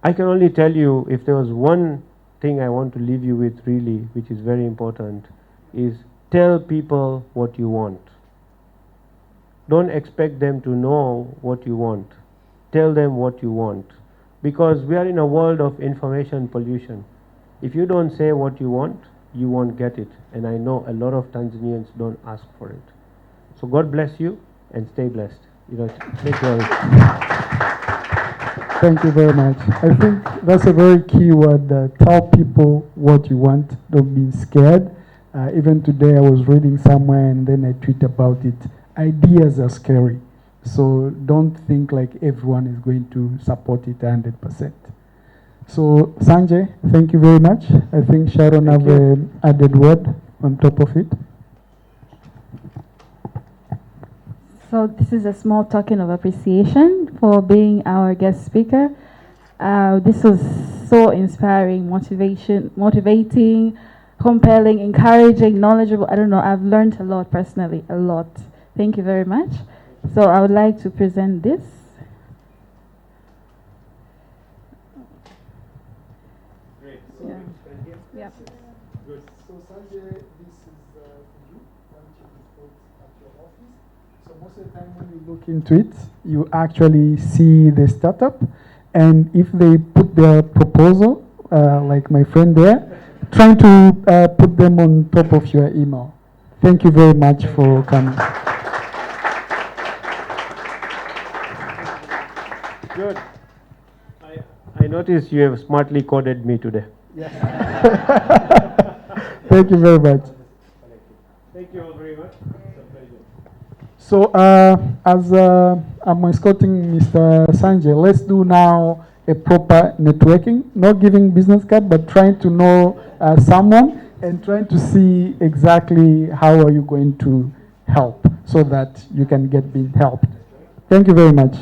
I can only tell you, if there was one thing I want to leave you with really, which is very important, is tell people what you want. Don't expect them to know what you want. Tell them what you want. Because we are in a world of information pollution. If you don't say what you want, you won't get it. And I know a lot of Tanzanians don't ask for it. So God bless you and stay blessed. Take care. Thank you very much. I think that's a very key word. Tell people what you want. Don't be scared. Even today I was reading somewhere and then I tweet about it. Ideas are scary. So don't think like everyone is going to support it 100%. So Sanjay, thank you very much. I think Sharon have an added word on top of it. So this is a small token of appreciation for being our guest speaker. This was so inspiring, motivating, compelling, encouraging, knowledgeable. I don't know, I've learned a lot personally, a lot. Thank you very much. So I would like to present this. Great. Yeah. Yeah. Good. So Sanjay, this is for you. Once you report at your office. So most of the time when you look into it, you actually see the startup, and if they put their proposal, like my friend there, trying to put them on top of your email. Thank you very much for coming. Good. I know notice you have smartly coded me today. Thank you very much. Thank you all very much. It's a pleasure. So, as I'm escorting Mr. Sanjay, let's do now a proper networking, not giving business card, but trying to know someone and trying to see exactly how are you going to help so that you can get being helped. Thank you very much.